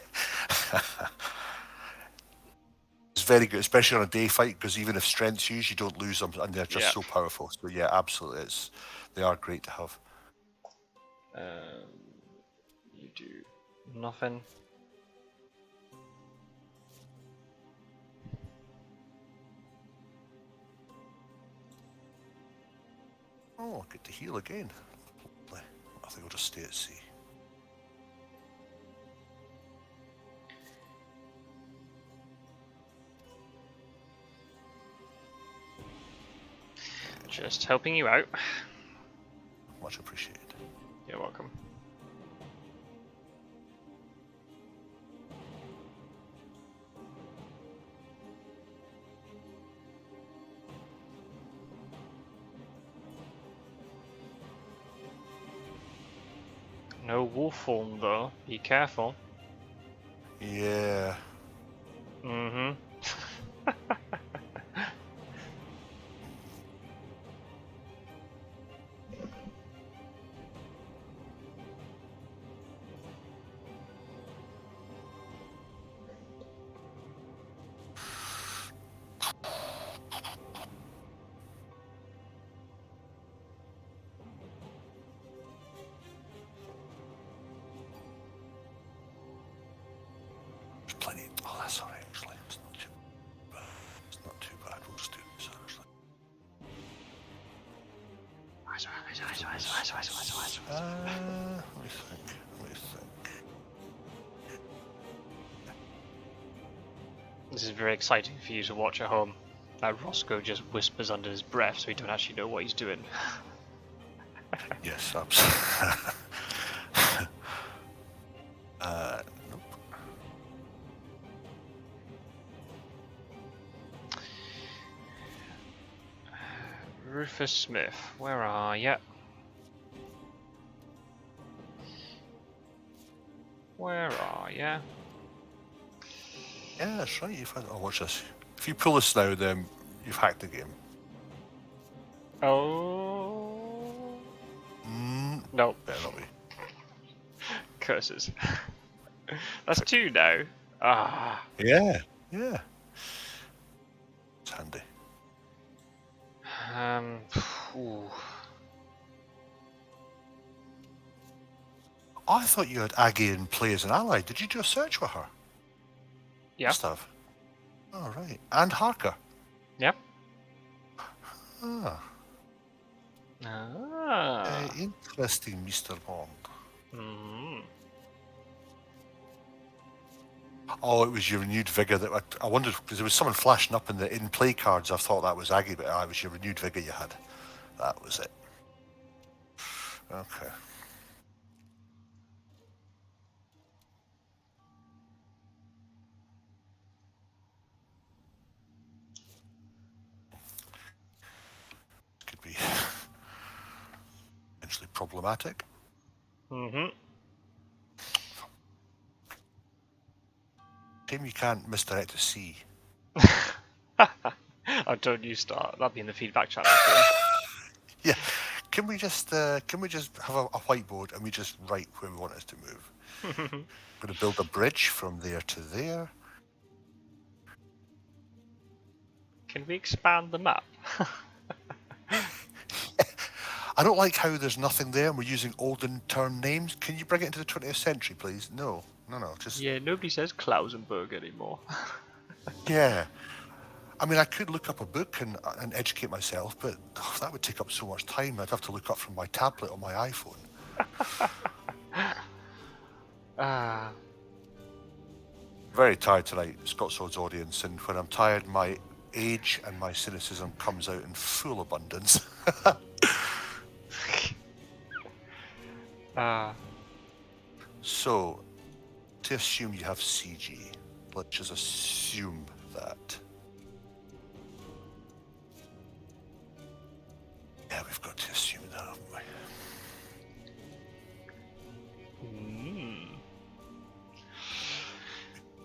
It's very good, especially on a day fight, because even if strength's used, you don't lose them, and they're just Yeah. so powerful. So yeah, absolutely, they are great to have. You do nothing. Oh, get to heal again. Lovely. I think I'll just stay at sea. Just helping you out. Much appreciated. You're welcome. No wolf form though. Be careful. Yeah. Mm-hmm. There's plenty. Oh, that's all right, actually. It's not too bad. It's not too bad. We'll just do this, actually. Let me think. This is very exciting for you to watch at home. Roscoe just whispers under his breath, so we don't actually know what he's doing. Yes, absolutely. Nope. Rufus Smith, where are ya? Where are ya? Yeah, that's right. Oh, watch this. If you pull this now, then you've hacked the game. Oh. Nope. Better not be. Curses. That's 2 now. Ah. Yeah. It's handy. Ooh. I thought you had Aggie in play as an ally. Did you do a search with her? Yeah. Must have. Oh, right. And Harker. Yeah. Ah. Interesting, Mr. Bond. Mm. Oh, it was your renewed vigour that I wondered, because there was someone flashing up in the in-play cards. I thought that was Aggie, but it was your renewed vigour you had. That was it. Okay. Could be potentially problematic. Mm-hmm. Shame you can't misdirect to C. Oh, don't you start. That'll be in the feedback channel soon. Yeah. Can we just have a whiteboard and we just write where we want us to move? I'm going to build a bridge from there to there. Can we expand the map? I don't like how there's nothing there and we're using olden term names. Can you bring it into the 20th century, please? No, just... Yeah, nobody says Klausenberg anymore. Yeah. I mean, I could look up a book and educate myself, but that would take up so much time. I'd have to look up from my tablet on my iPhone. Very tired tonight, Scot-sword's audience, and when I'm tired, my age and my cynicism comes out in full abundance. So, to assume you have CG, let's just assume that. Yeah, we've got to assume that, haven't we?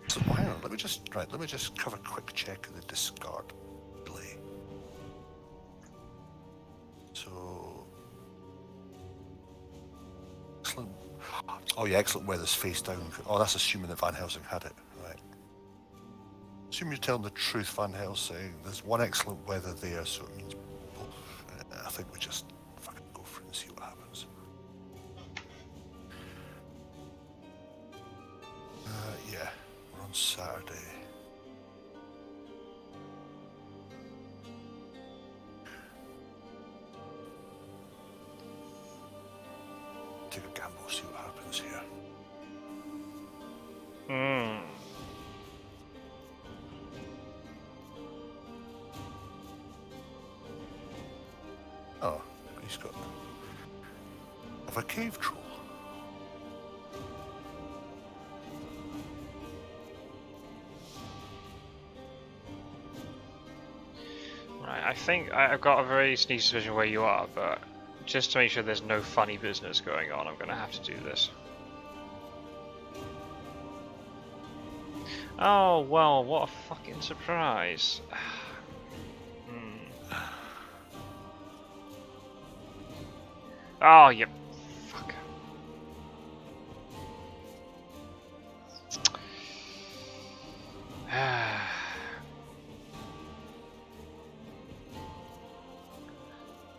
So hang on, let me just have a quick check of the discard play. So excellent. Oh yeah, excellent weather's face down. Oh, that's assuming that Van Helsing had it, right? Assume you're telling the truth, Van Helsing. There's one excellent weather there, so it means both. I think we just fucking go for it and see what happens. Yeah, we're on Saturday. Take a gamble, see what happens here. Oh, he's got a cave troll. Right, I think I've got a very sneaky suspicion where you are, but just to make sure there's no funny business going on, I'm going to have to do this. Oh, well, what a fucking surprise. Oh, you fuck.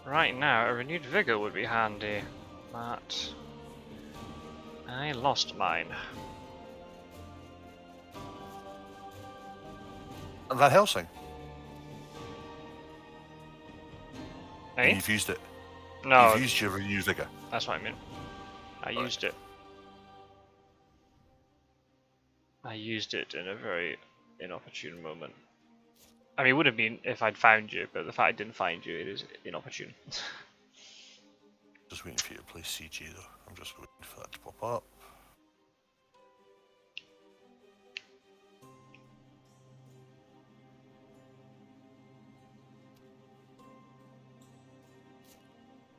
Right now, a renewed vigor would be handy, but I lost mine. And Van Helsing? Hey? You've used it. No, You've used your renewed vigor. that's what I mean. I Right. used it. I used it in a very inopportune moment. I mean, it would have been if I'd found you, but the fact I didn't find you, it is inopportune. Just waiting for you to play CG though. I'm just waiting for that to pop up.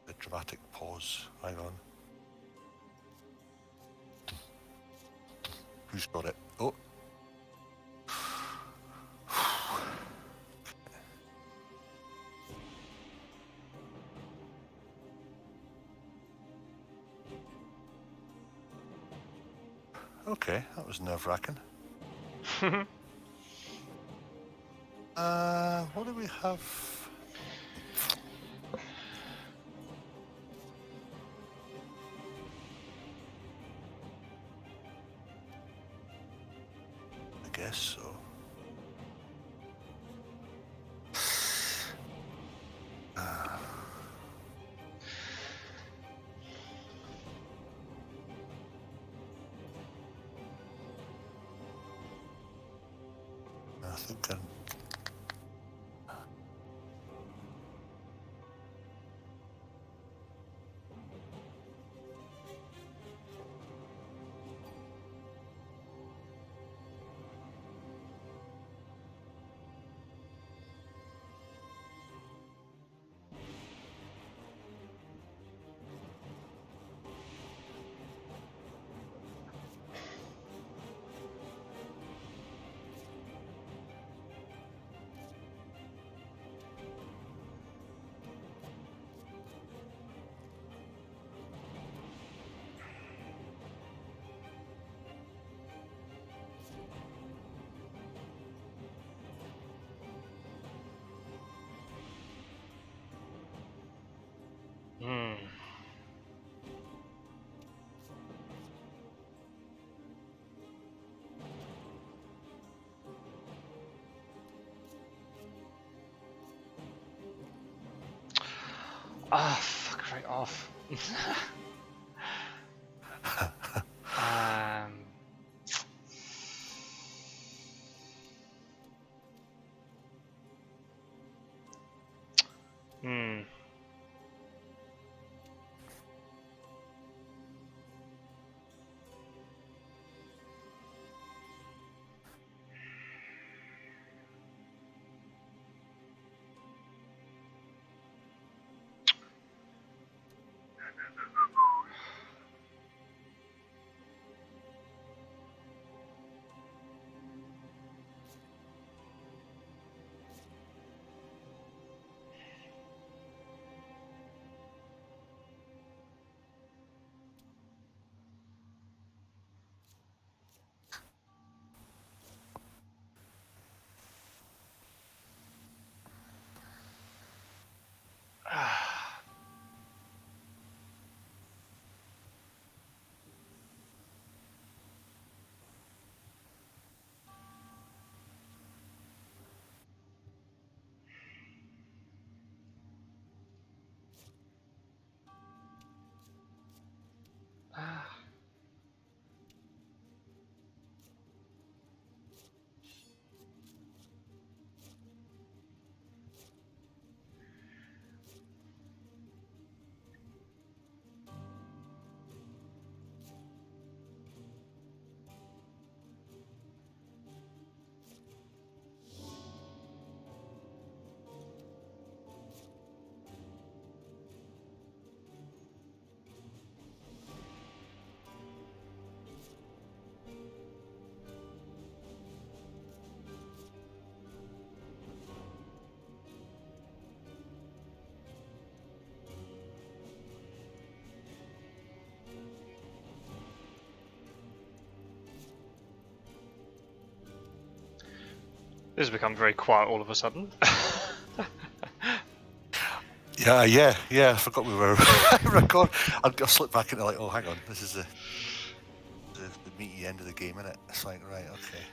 The dramatic pause. Hang on. Who's got it? Oh. Okay, that was nerve-wracking. What do we have? I guess so. I think I'm... Ah, fuck right off. um. Hmm. This has become very quiet all of a sudden. Yeah. I forgot we were recording. I slipped back into like, oh, hang on, this is the meaty end of the game, isn't it? It's like, right, okay.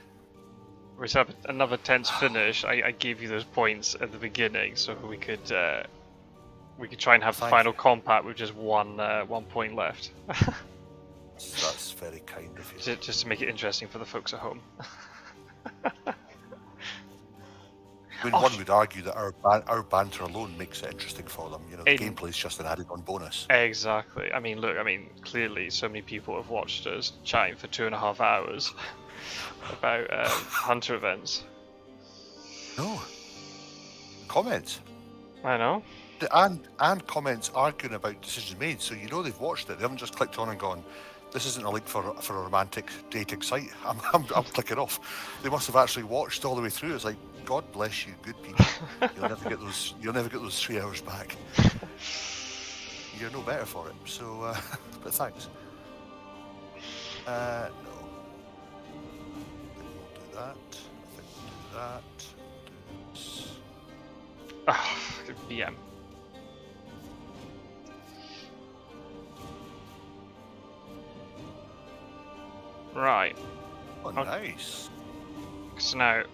We have another tense finish. I gave you those points at the beginning, so we could try and have the final compact with just one point left. That's very kind of you. Just to make it interesting for the folks at home. I mean, one would argue that our banter alone makes it interesting for them. You know, the gameplay's just an added-on bonus. Exactly. I mean, look. I mean, clearly, so many people have watched us chatting for 2.5 hours about hunter events. No. Comments. I know. And comments arguing about decisions made, so you know they've watched it. They haven't just clicked on and gone, this isn't a link for a romantic dating site. I'm clicking off. They must have actually watched all the way through. It's like, God bless you, good people. You'll never get those 3 hours back. You're no better for it. So, but thanks. No. We'll do that. I think we'll do that. Do this. Ah, BM. Right. Oh, nice. So now,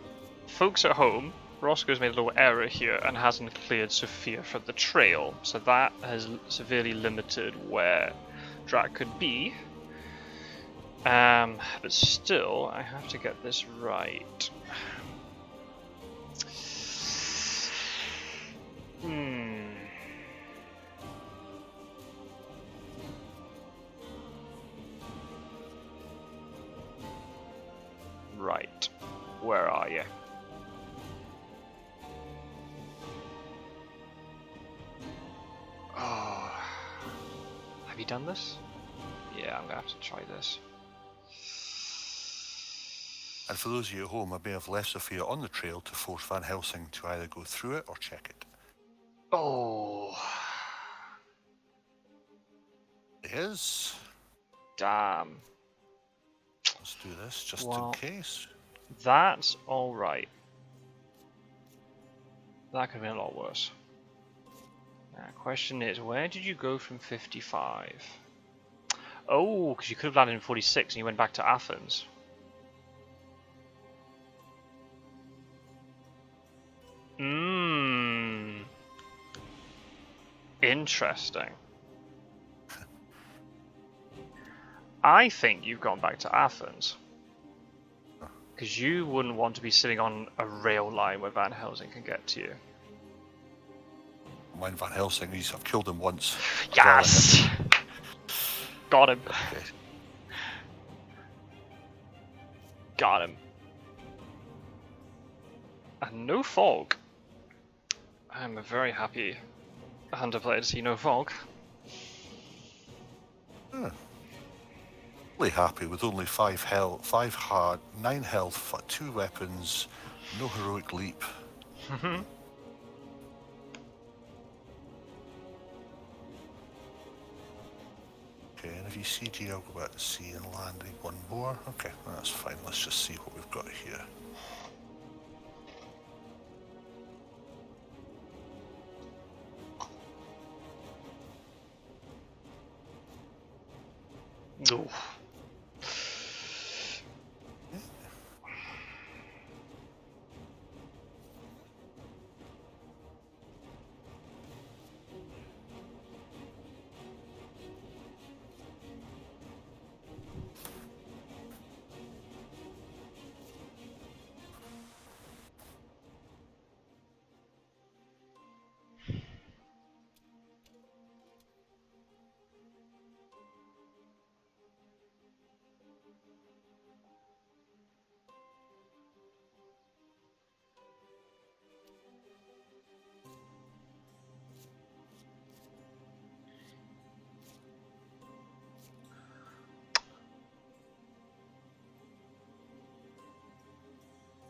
folks at home, Roscoe's made a little error here and hasn't cleared Sophia from the trail, so that has severely limited where Drac could be. But still, I have to get this right. Right. Where are you? Oh. Have you done this? Yeah, I'm gonna have to try this. And for those of you at home, I may have left Sophia on the trail to force Van Helsing to either go through it or check it. Oh. It is. Damn. Let's do this just in case. That's alright. That could have been a lot worse. Now, question is, where did you go from 55? Oh, because you could have landed in 46 and you went back to Athens. Interesting. I think you've gone back to Athens. Because you wouldn't want to be sitting on a rail line where Van Helsing can get to you. Mind Van Helsing, I've killed him once. Yes! Got him. Okay. Got him. And no fog. I'm a very happy hunter player to see no fog. Really happy with only 5 heart, 9 health, 2 weapons, no heroic leap. Okay, and if you CG, I'll go back to sea and land one more. Okay, that's fine. Let's just see what we've got here. Oh.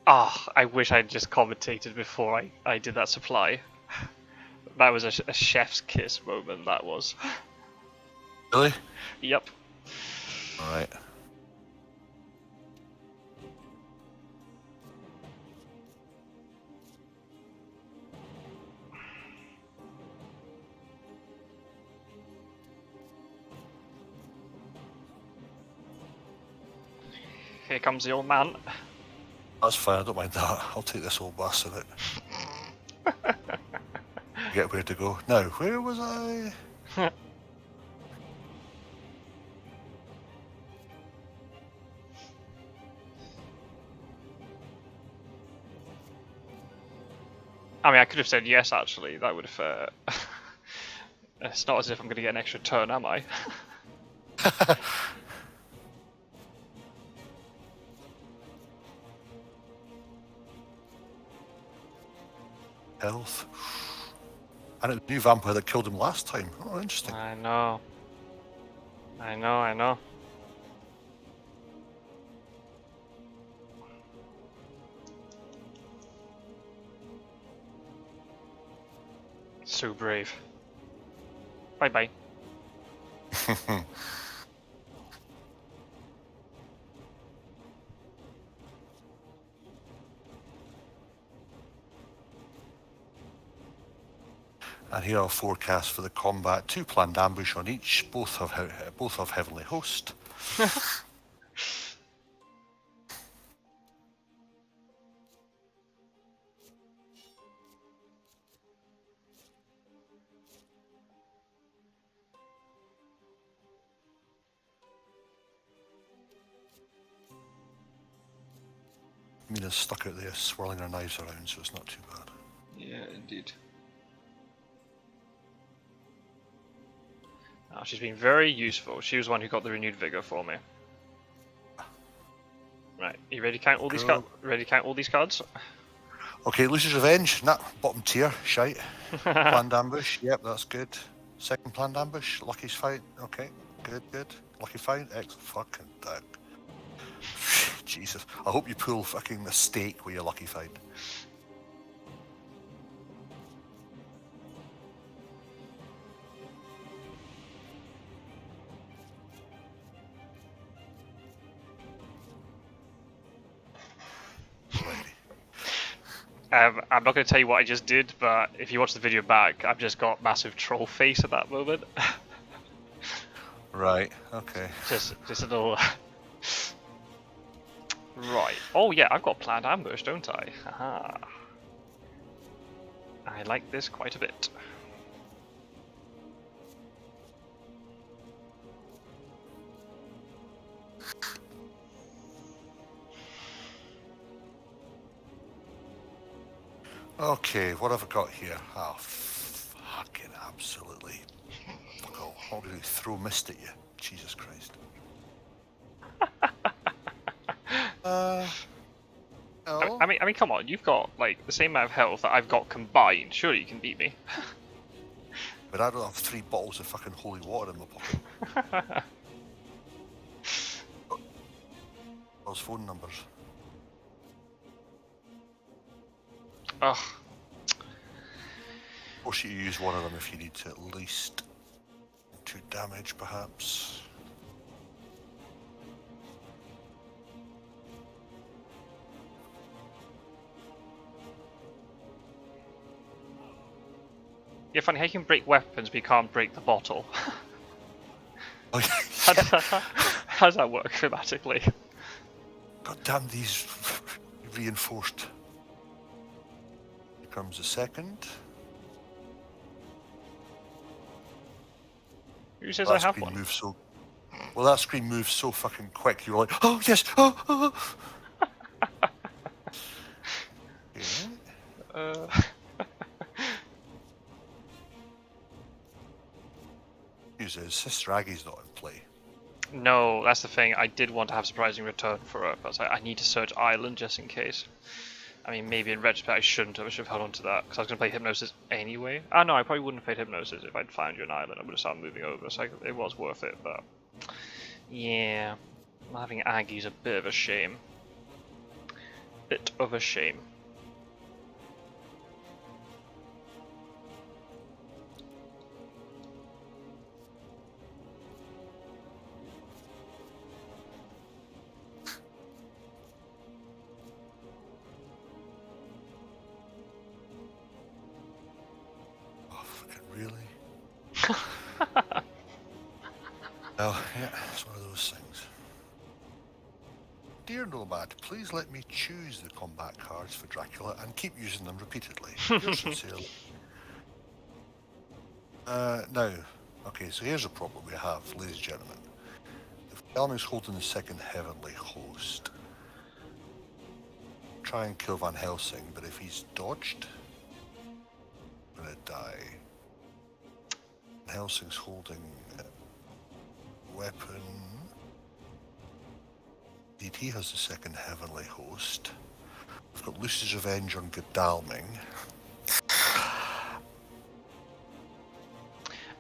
Ah, I wish I'd just commentated before I did that supply. That was a chef's kiss moment, that was. Really? Yep. here comes the old man. That's fine, I don't mind that. I'll take this old bastard out. Get where to go. Now, where was I? I mean, I could have said yes, actually. That would have... It's not as if I'm going to get an extra turn, am I? Health. And it's a new vampire that killed him last time. Oh, interesting. I know. I know, I know. So brave. Bye-bye. And here are forecasts for the combat. 2 planned ambush on each. Both have heavenly host. Mina's stuck out there swirling her knives around, so it's not too bad. Yeah, indeed. Oh, she's been very useful. She was the one who got the renewed vigor for me. Right, you ready to count all these cards? Ready to count all these cards? Okay, Lucy's Revenge. Nah, bottom tier. Shite. Planned ambush. Yep, that's good. Second planned ambush. Lucky's fight. Okay, good, good. Lucky fight. Excellent. Fucking dick. Jesus. I hope you pull fucking the stake with your lucky fight. I'm not going to tell you what I just did, but if you watch the video back, I've just got massive troll face at that moment. Right, okay. Just a little... Right. Oh yeah, I've got planned ambush, don't I? Haha. I like this quite a bit. Okay, what have I got here? Oh, fucking absolutely. Fuck all. I'm going to throw mist at you. Jesus Christ. No. I mean, come on. You've got like the same amount of health that I've got combined. Surely you can beat me. But I don't have 3 bottles of fucking holy water in my pocket. Those phone numbers. Ugh. Or should you use one of them if you need to at least 2 damage, perhaps? Yeah, funny how you can break weapons, but you can't break the bottle. Oh, How does that work thematically? God damn these reinforced. Here comes the second. Who says That I have screen one? moves so... Well, that screen moves so fucking quick. You were like, oh yes, oh. Okay. Uses Sister Aggie's not in play. No, that's the thing. I did want to have surprising return for her, but I need to search Ireland just in case. I mean, maybe in retrospect I shouldn't have. I should have held on to that because I was going to play Hypnosis anyway. Ah, no, I probably wouldn't have played Hypnosis if I'd found you in Ireland. I would have started moving over, so it was worth it. But yeah, having Aggie's a bit of a shame. Bit of a shame. Really? Oh, yeah, it's one of those things. Dear Nomad, please let me choose the combat cards for Dracula and keep using them repeatedly. Yours sincerely. Now, okay, so here's a problem we have, ladies and gentlemen. If Helsing's holding the second heavenly host, try and kill Van Helsing, but if he's dodged, I'm gonna die. Van Helsing's holding a weapon. Indeed, he has the second heavenly host. We've got Lucy's Revenge on Godalming.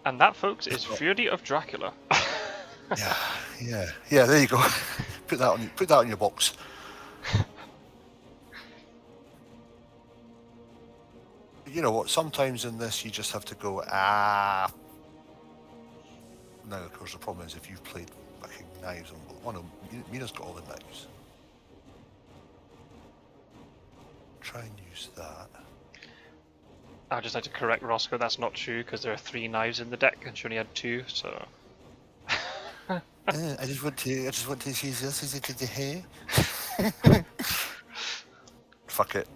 And that, folks, is Fury of Dracula. Yeah. There you go. Put that on your box. You know what? Sometimes in this, you just have to go. Now, of course, the problem is if you've played fucking knives on both. Oh no, Mina's got all the knives. Try and use that. I'd just like to correct Roscoe, that's not true, because there are 3 knives in the deck, and she only had 2, so... I just want to use this as the hair. Fuck it.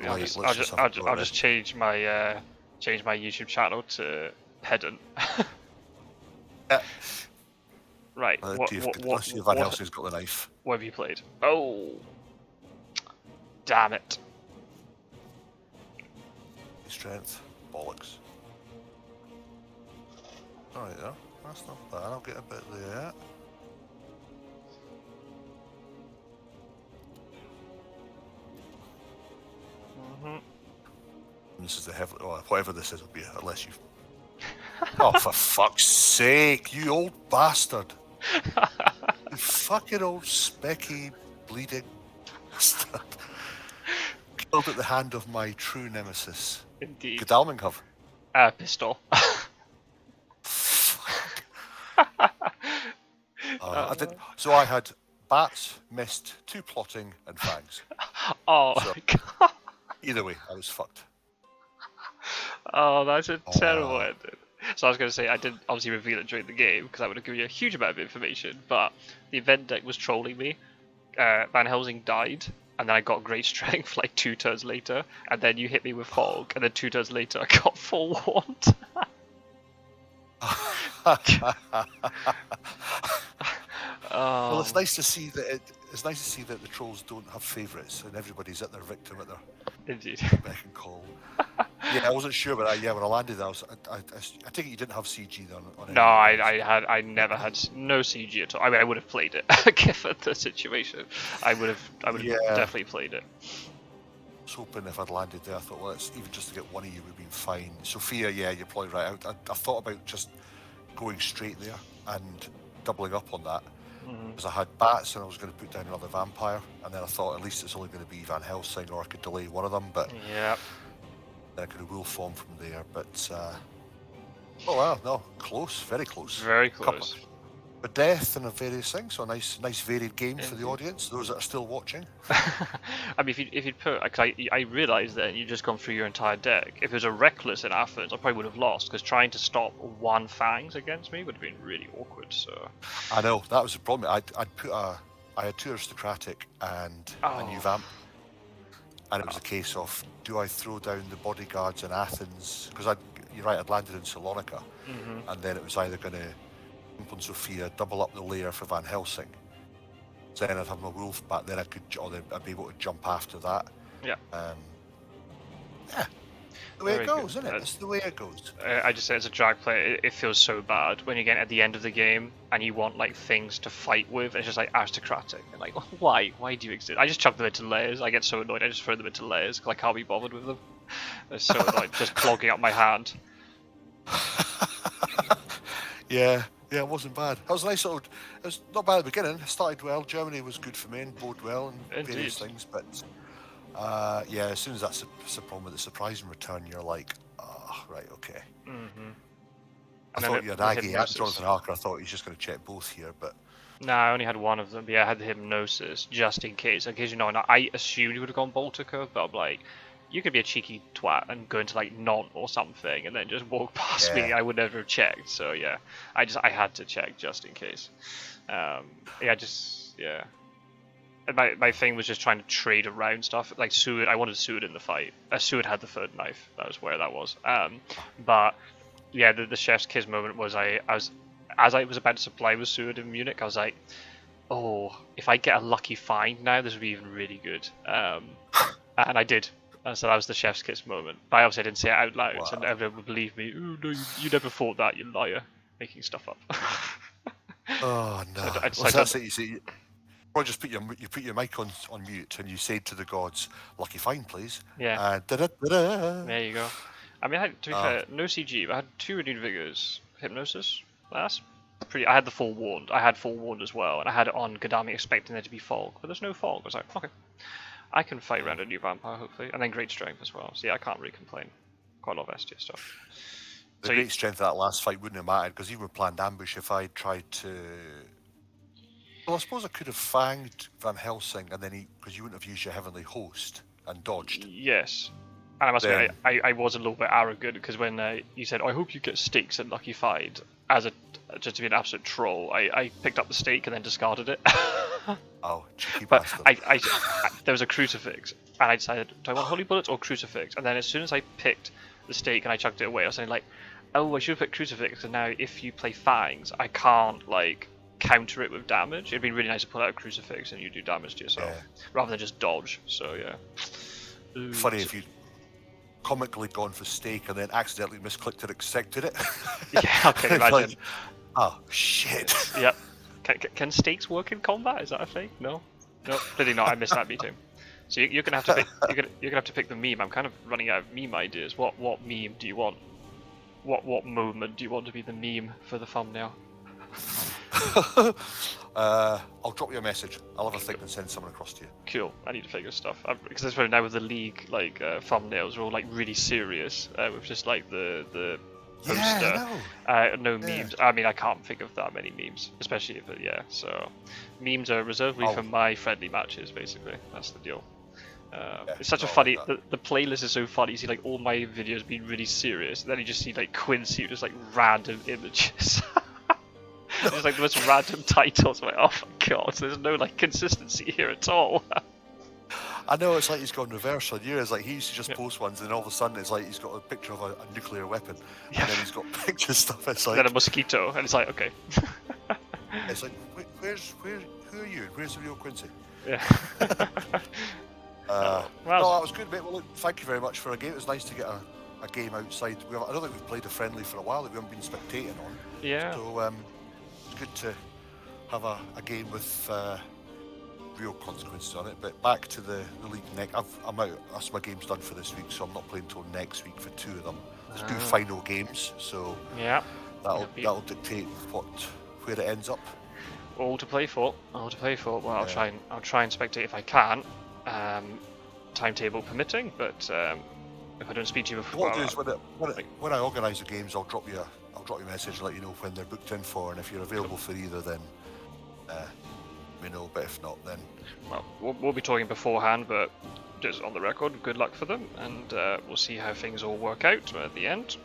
I'll just change my YouTube channel to Pedant. Right. Let's see if Van Helsing's got the knife. What have you played? Oh, damn it! Strength, bollocks. Alright there, that's not bad, I'll get a bit there. This is the heavy, whatever this is will be, unless you've... Oh, for fuck's sake, you old bastard! You fucking old specky, bleeding bastard. Killed at the hand of my true nemesis. Indeed. Godalming have? Pistol. So I had bats, mist, 2 plotting, and fangs. Oh so, my god. Either way, I was fucked. Oh, that's a terrible ending. So I was going to say, I didn't obviously reveal it during the game, because that would have given you a huge amount of information, but the event deck was trolling me. Van Helsing died, and then I got great strength like 2 turns later, and then you hit me with fog, and then 2 turns later I got full wand. Well, it's nice to see that the trolls don't have favourites, and everybody's at their victim at their Indeed. beck and call. Yeah, I wasn't sure, but when I landed, I think you didn't have CG then. No, I never had no CG at all. I mean, I would have played it given the situation. I would have definitely played it. I was hoping if I'd landed there, I thought, well, it's, even just to get one of you would have been fine. Sophia, yeah, you're probably right. I thought about just going straight there and doubling up on that. Because I had bats and I was going to put down another vampire, and then I thought at least it's only going to be Van Helsing, or I could delay one of them, but yeah, then I could have will form from there. But oh well, no, close, very close, very close. A death and a various things, so a nice varied game for the audience, those that are still watching. I mean, if you'd put, cause I realised that you'd just gone through your entire deck. If it was a Reckless in Athens, I probably would have lost, because trying to stop 1 Fangs against me would have been really awkward. So I know, that was the problem. I had 2 Aristocratic and a new Vamp, and it was a case of, do I throw down the bodyguards in Athens, because you're right, I'd landed in Salonika, and then it was either going to on Sophia, double up the layer for Van Helsing. So then I'd have my wolf back, then I'd be able to jump after that. Yeah. Yeah. The way it goes, isn't it? It's the way it goes. I just say as a drag player, it feels so bad when you get at the end of the game and you want like things to fight with. It's just like aristocratic, and like, why? Why do you exist? I just chuck them into layers. I get so annoyed. I just throw them into layers because I can't be bothered with them. They're so annoyed, just clogging up my hand. Yeah, it wasn't bad. It was a nice little. It was not bad at the beginning. It started well. Germany was good for me and bode well and various things. But yeah, as soon as that's the problem with the surprise and return, you're like, oh, right, okay. I thought you had Aggie and Jonathan Harker. I thought he's just going to check both here, but. No, I only had one of them. But yeah, I had the hypnosis just in case. In case you know, and I assumed you would have gone Baltica, but I'm like, you could be a cheeky twat and go into like Nantes or something and then just walk past me. I would never have checked. So yeah, I had to check just in case. Yeah. my thing was just trying to trade around stuff. Like Seward, I wanted Seward in the fight. Seward had the third knife. That was where that was. But yeah, the chef's kiss moment was I was as I was about to supply with Seward in Munich. I was like, oh, if I get a lucky find now, this would be even really good. And I did. So that was the chef's kiss moment. But I obviously didn't say it out loud, Wow. so everyone would believe me. Oh no, you never thought that, you liar, making stuff up. Oh no! So Well, that's it. You see, you probably just put your mic on mute and you said to the gods, "Lucky find, please." Yeah. Da-da-da-da. There you go. I mean, to be fair, no CG, but I had 2 renewed vigors, hypnosis. That's pretty. I had the forewarned. I had forewarned as well, and I had it on Godami expecting there to be fog, but there's no fog. I was like, okay, I can fight around a new vampire hopefully, and then great strength as well. So yeah, I can't really complain. Quite a lot of ST stuff. The great strength of that last fight wouldn't have mattered because even with planned ambush, if I tried to, well, I suppose I could have fanged Van Helsing and then because you wouldn't have used your heavenly host and dodged. Yes. And I must admit, I was a little bit arrogant because when you said, I hope you get stakes at Lucky Find, just to be an absolute troll, I picked up the stake and then discarded it. Oh, cheeky but bastard. there was a crucifix, and I decided, do I want holy bullets or crucifix? And then as soon as I picked the stake and I chucked it away, I was saying like, oh, I should have put crucifix, and now if you play fangs, I can't like counter it with damage. It'd be really nice to pull out a crucifix and you do damage to yourself rather than just dodge. So yeah. Funny if you comically gone for stake and then accidentally misclicked and accepted it. Yeah, I can imagine. Like, oh shit. Yep. Can stakes work in combat? Is that a thing? No, clearly not. I missed that meeting. So you're gonna have to pick. You're gonna have to pick the meme. I'm kind of running out of meme ideas. What meme do you want? What movement do you want to be the meme for the thumbnail? I'll drop you a message. I'll have a think and send someone across to you. Cool. I need to figure stuff because that's why now with the league like thumbnails are all like really serious with just like the poster. No memes. I mean, I can't think of that many memes, especially if so memes are reserved for my friendly matches. Basically, that's the deal. It's such a funny. The playlist is so funny. You see like all my videos being really serious, and then you just see like Quincy with just like random images. It's like the most random titles. I'm like, oh my god, there's no like consistency here at all. I know, it's like he's gone reverse on you. It's like he used to just post ones, and all of a sudden it's like he's got a picture of a nuclear weapon, and then he's got picture stuff. It's like then a mosquito, and it's like okay. It's like who are you? Where's the real Quincy? Yeah. No, that was good, mate. Well, look, thank you very much for a game. It was nice to get a game outside. I don't think we've played a friendly for a while that we haven't been spectating on. Yeah. So it's good to have a game with real consequences on it. But back to the league next. I'm out. That's my game's done for this week, so I'm not playing until next week for 2 of them. There's 2 final games, so that'll dictate where it ends up. All to play for. Well, I'll try and spectate if I can, timetable permitting. But if I don't speak to you before, what I'll do is when I organise the games, I'll drop you a message and let you know when they're booked in for, and if you're available for either, then let me know. But if not, then we'll be talking beforehand. But just on the record, good luck for them, and we'll see how things all work out at the end.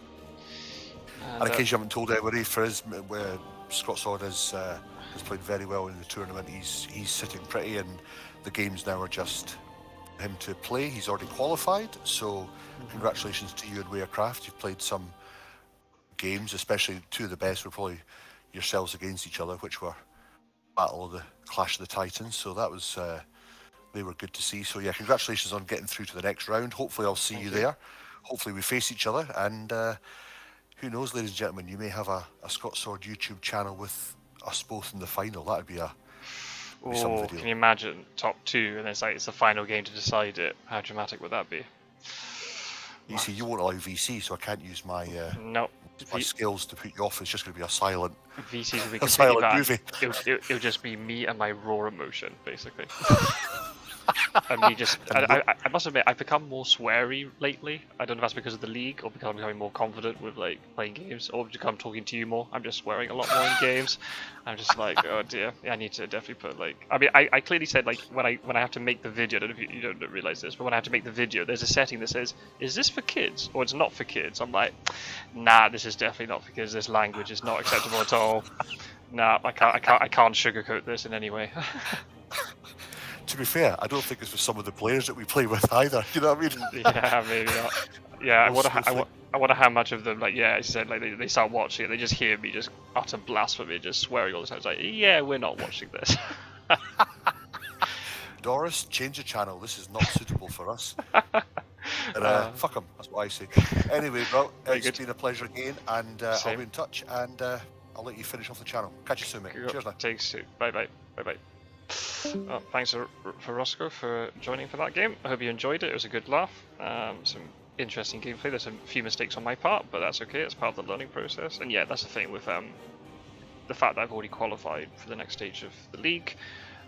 And in case you haven't told anybody, for his where Scot-sword has played very well in the tournament. He's sitting pretty, and the games now are just him to play. He's already qualified, so congratulations to you and Warecraft. You've played some games, especially 2 of the best were probably yourselves against each other, which were Battle of the Clash of the Titans. So that was they were good to see. So yeah, congratulations on getting through to the next round. Hopefully I'll see you there. Hopefully we face each other, and who knows, ladies and gentlemen, you may have a Scot-sword YouTube channel with us both in the final. That'd be some video. Can you imagine top 2 and it's the final game to decide it? How dramatic would that be? You see, you won't allow VC, so I can't use my my skills to put you off. It's just going to be a silent VCs will be a silent movie. It'll just be me and my raw emotion, basically. And me just, I must admit, I've become more sweary lately. I don't know if that's because of the league or because I'm becoming more confident with like playing games, or because I'm talking to you more. I'm just swearing a lot more in games. I'm just like, oh dear, I need to definitely put like. I mean, I clearly said like when I have to make the video. I don't know if you don't realize this, but when I have to make the video, there's a setting that says, "Is this for kids or it's not for kids?" I'm like, nah, this is definitely not for kids. This language is not acceptable at all. Nah, I can't sugarcoat this in any way. to be fair, I don't think it's with some of the players that we play with either. You know what I mean? Yeah, maybe not. Yeah, I We'll wonder, see. I wonder how much of them, like, yeah, as you said, like, they start watching it, they just hear me just utter blasphemy, just swearing all the time. It's like, yeah, we're not watching this. Doris, change the channel. This is not suitable for us. And fuck them. That's what I say. Anyway, well, Very it's good. been a pleasure again, and I'll Same. be in touch, and I'll let you finish off the channel. Catch you soon, mate. Cheers now. Takes it. Bye bye. Bye bye. Well, thanks for Roscoe for joining for that game. I hope you enjoyed it. It was a good laugh. Some interesting gameplay. There's a few mistakes on my part, but that's okay. It's part of the learning process. And yeah, that's the thing with the fact that I've already qualified for the next stage of the league.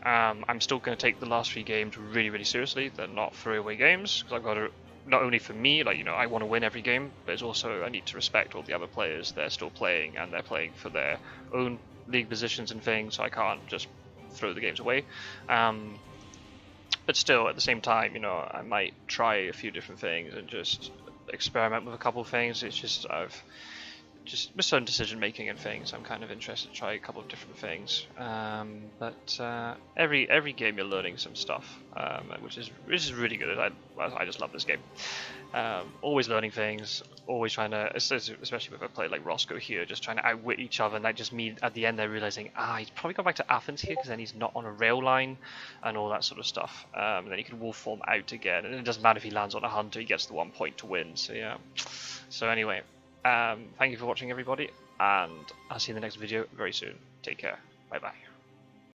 I'm still going to take the last 3 games really, really seriously. They're not throwaway games, because I've got to, not only for me, like, you know, I want to win every game, but it's also I need to respect all the other players. They're still playing, and they're playing for their own league positions and things, so I can't just throw the games away. But still, at the same time, you know, I might try a few different things and just experiment with a couple of things. It's just with certain decision making and things, I'm kind of interested to try a couple of different things. But every game you're learning some stuff, which is really good. I just love this game. Always learning things, always trying to, especially with a player like Roscoe here, just trying to outwit each other, and that just means at the end they're realizing, he's probably gone back to Athens here because then he's not on a rail line and all that sort of stuff. And then he can wolf form out again, and it doesn't matter if he lands on a hunter, he gets the 1 point to win. So yeah. So anyway. Thank you for watching, everybody, and I'll see you in the next video very soon. Take care. Bye bye.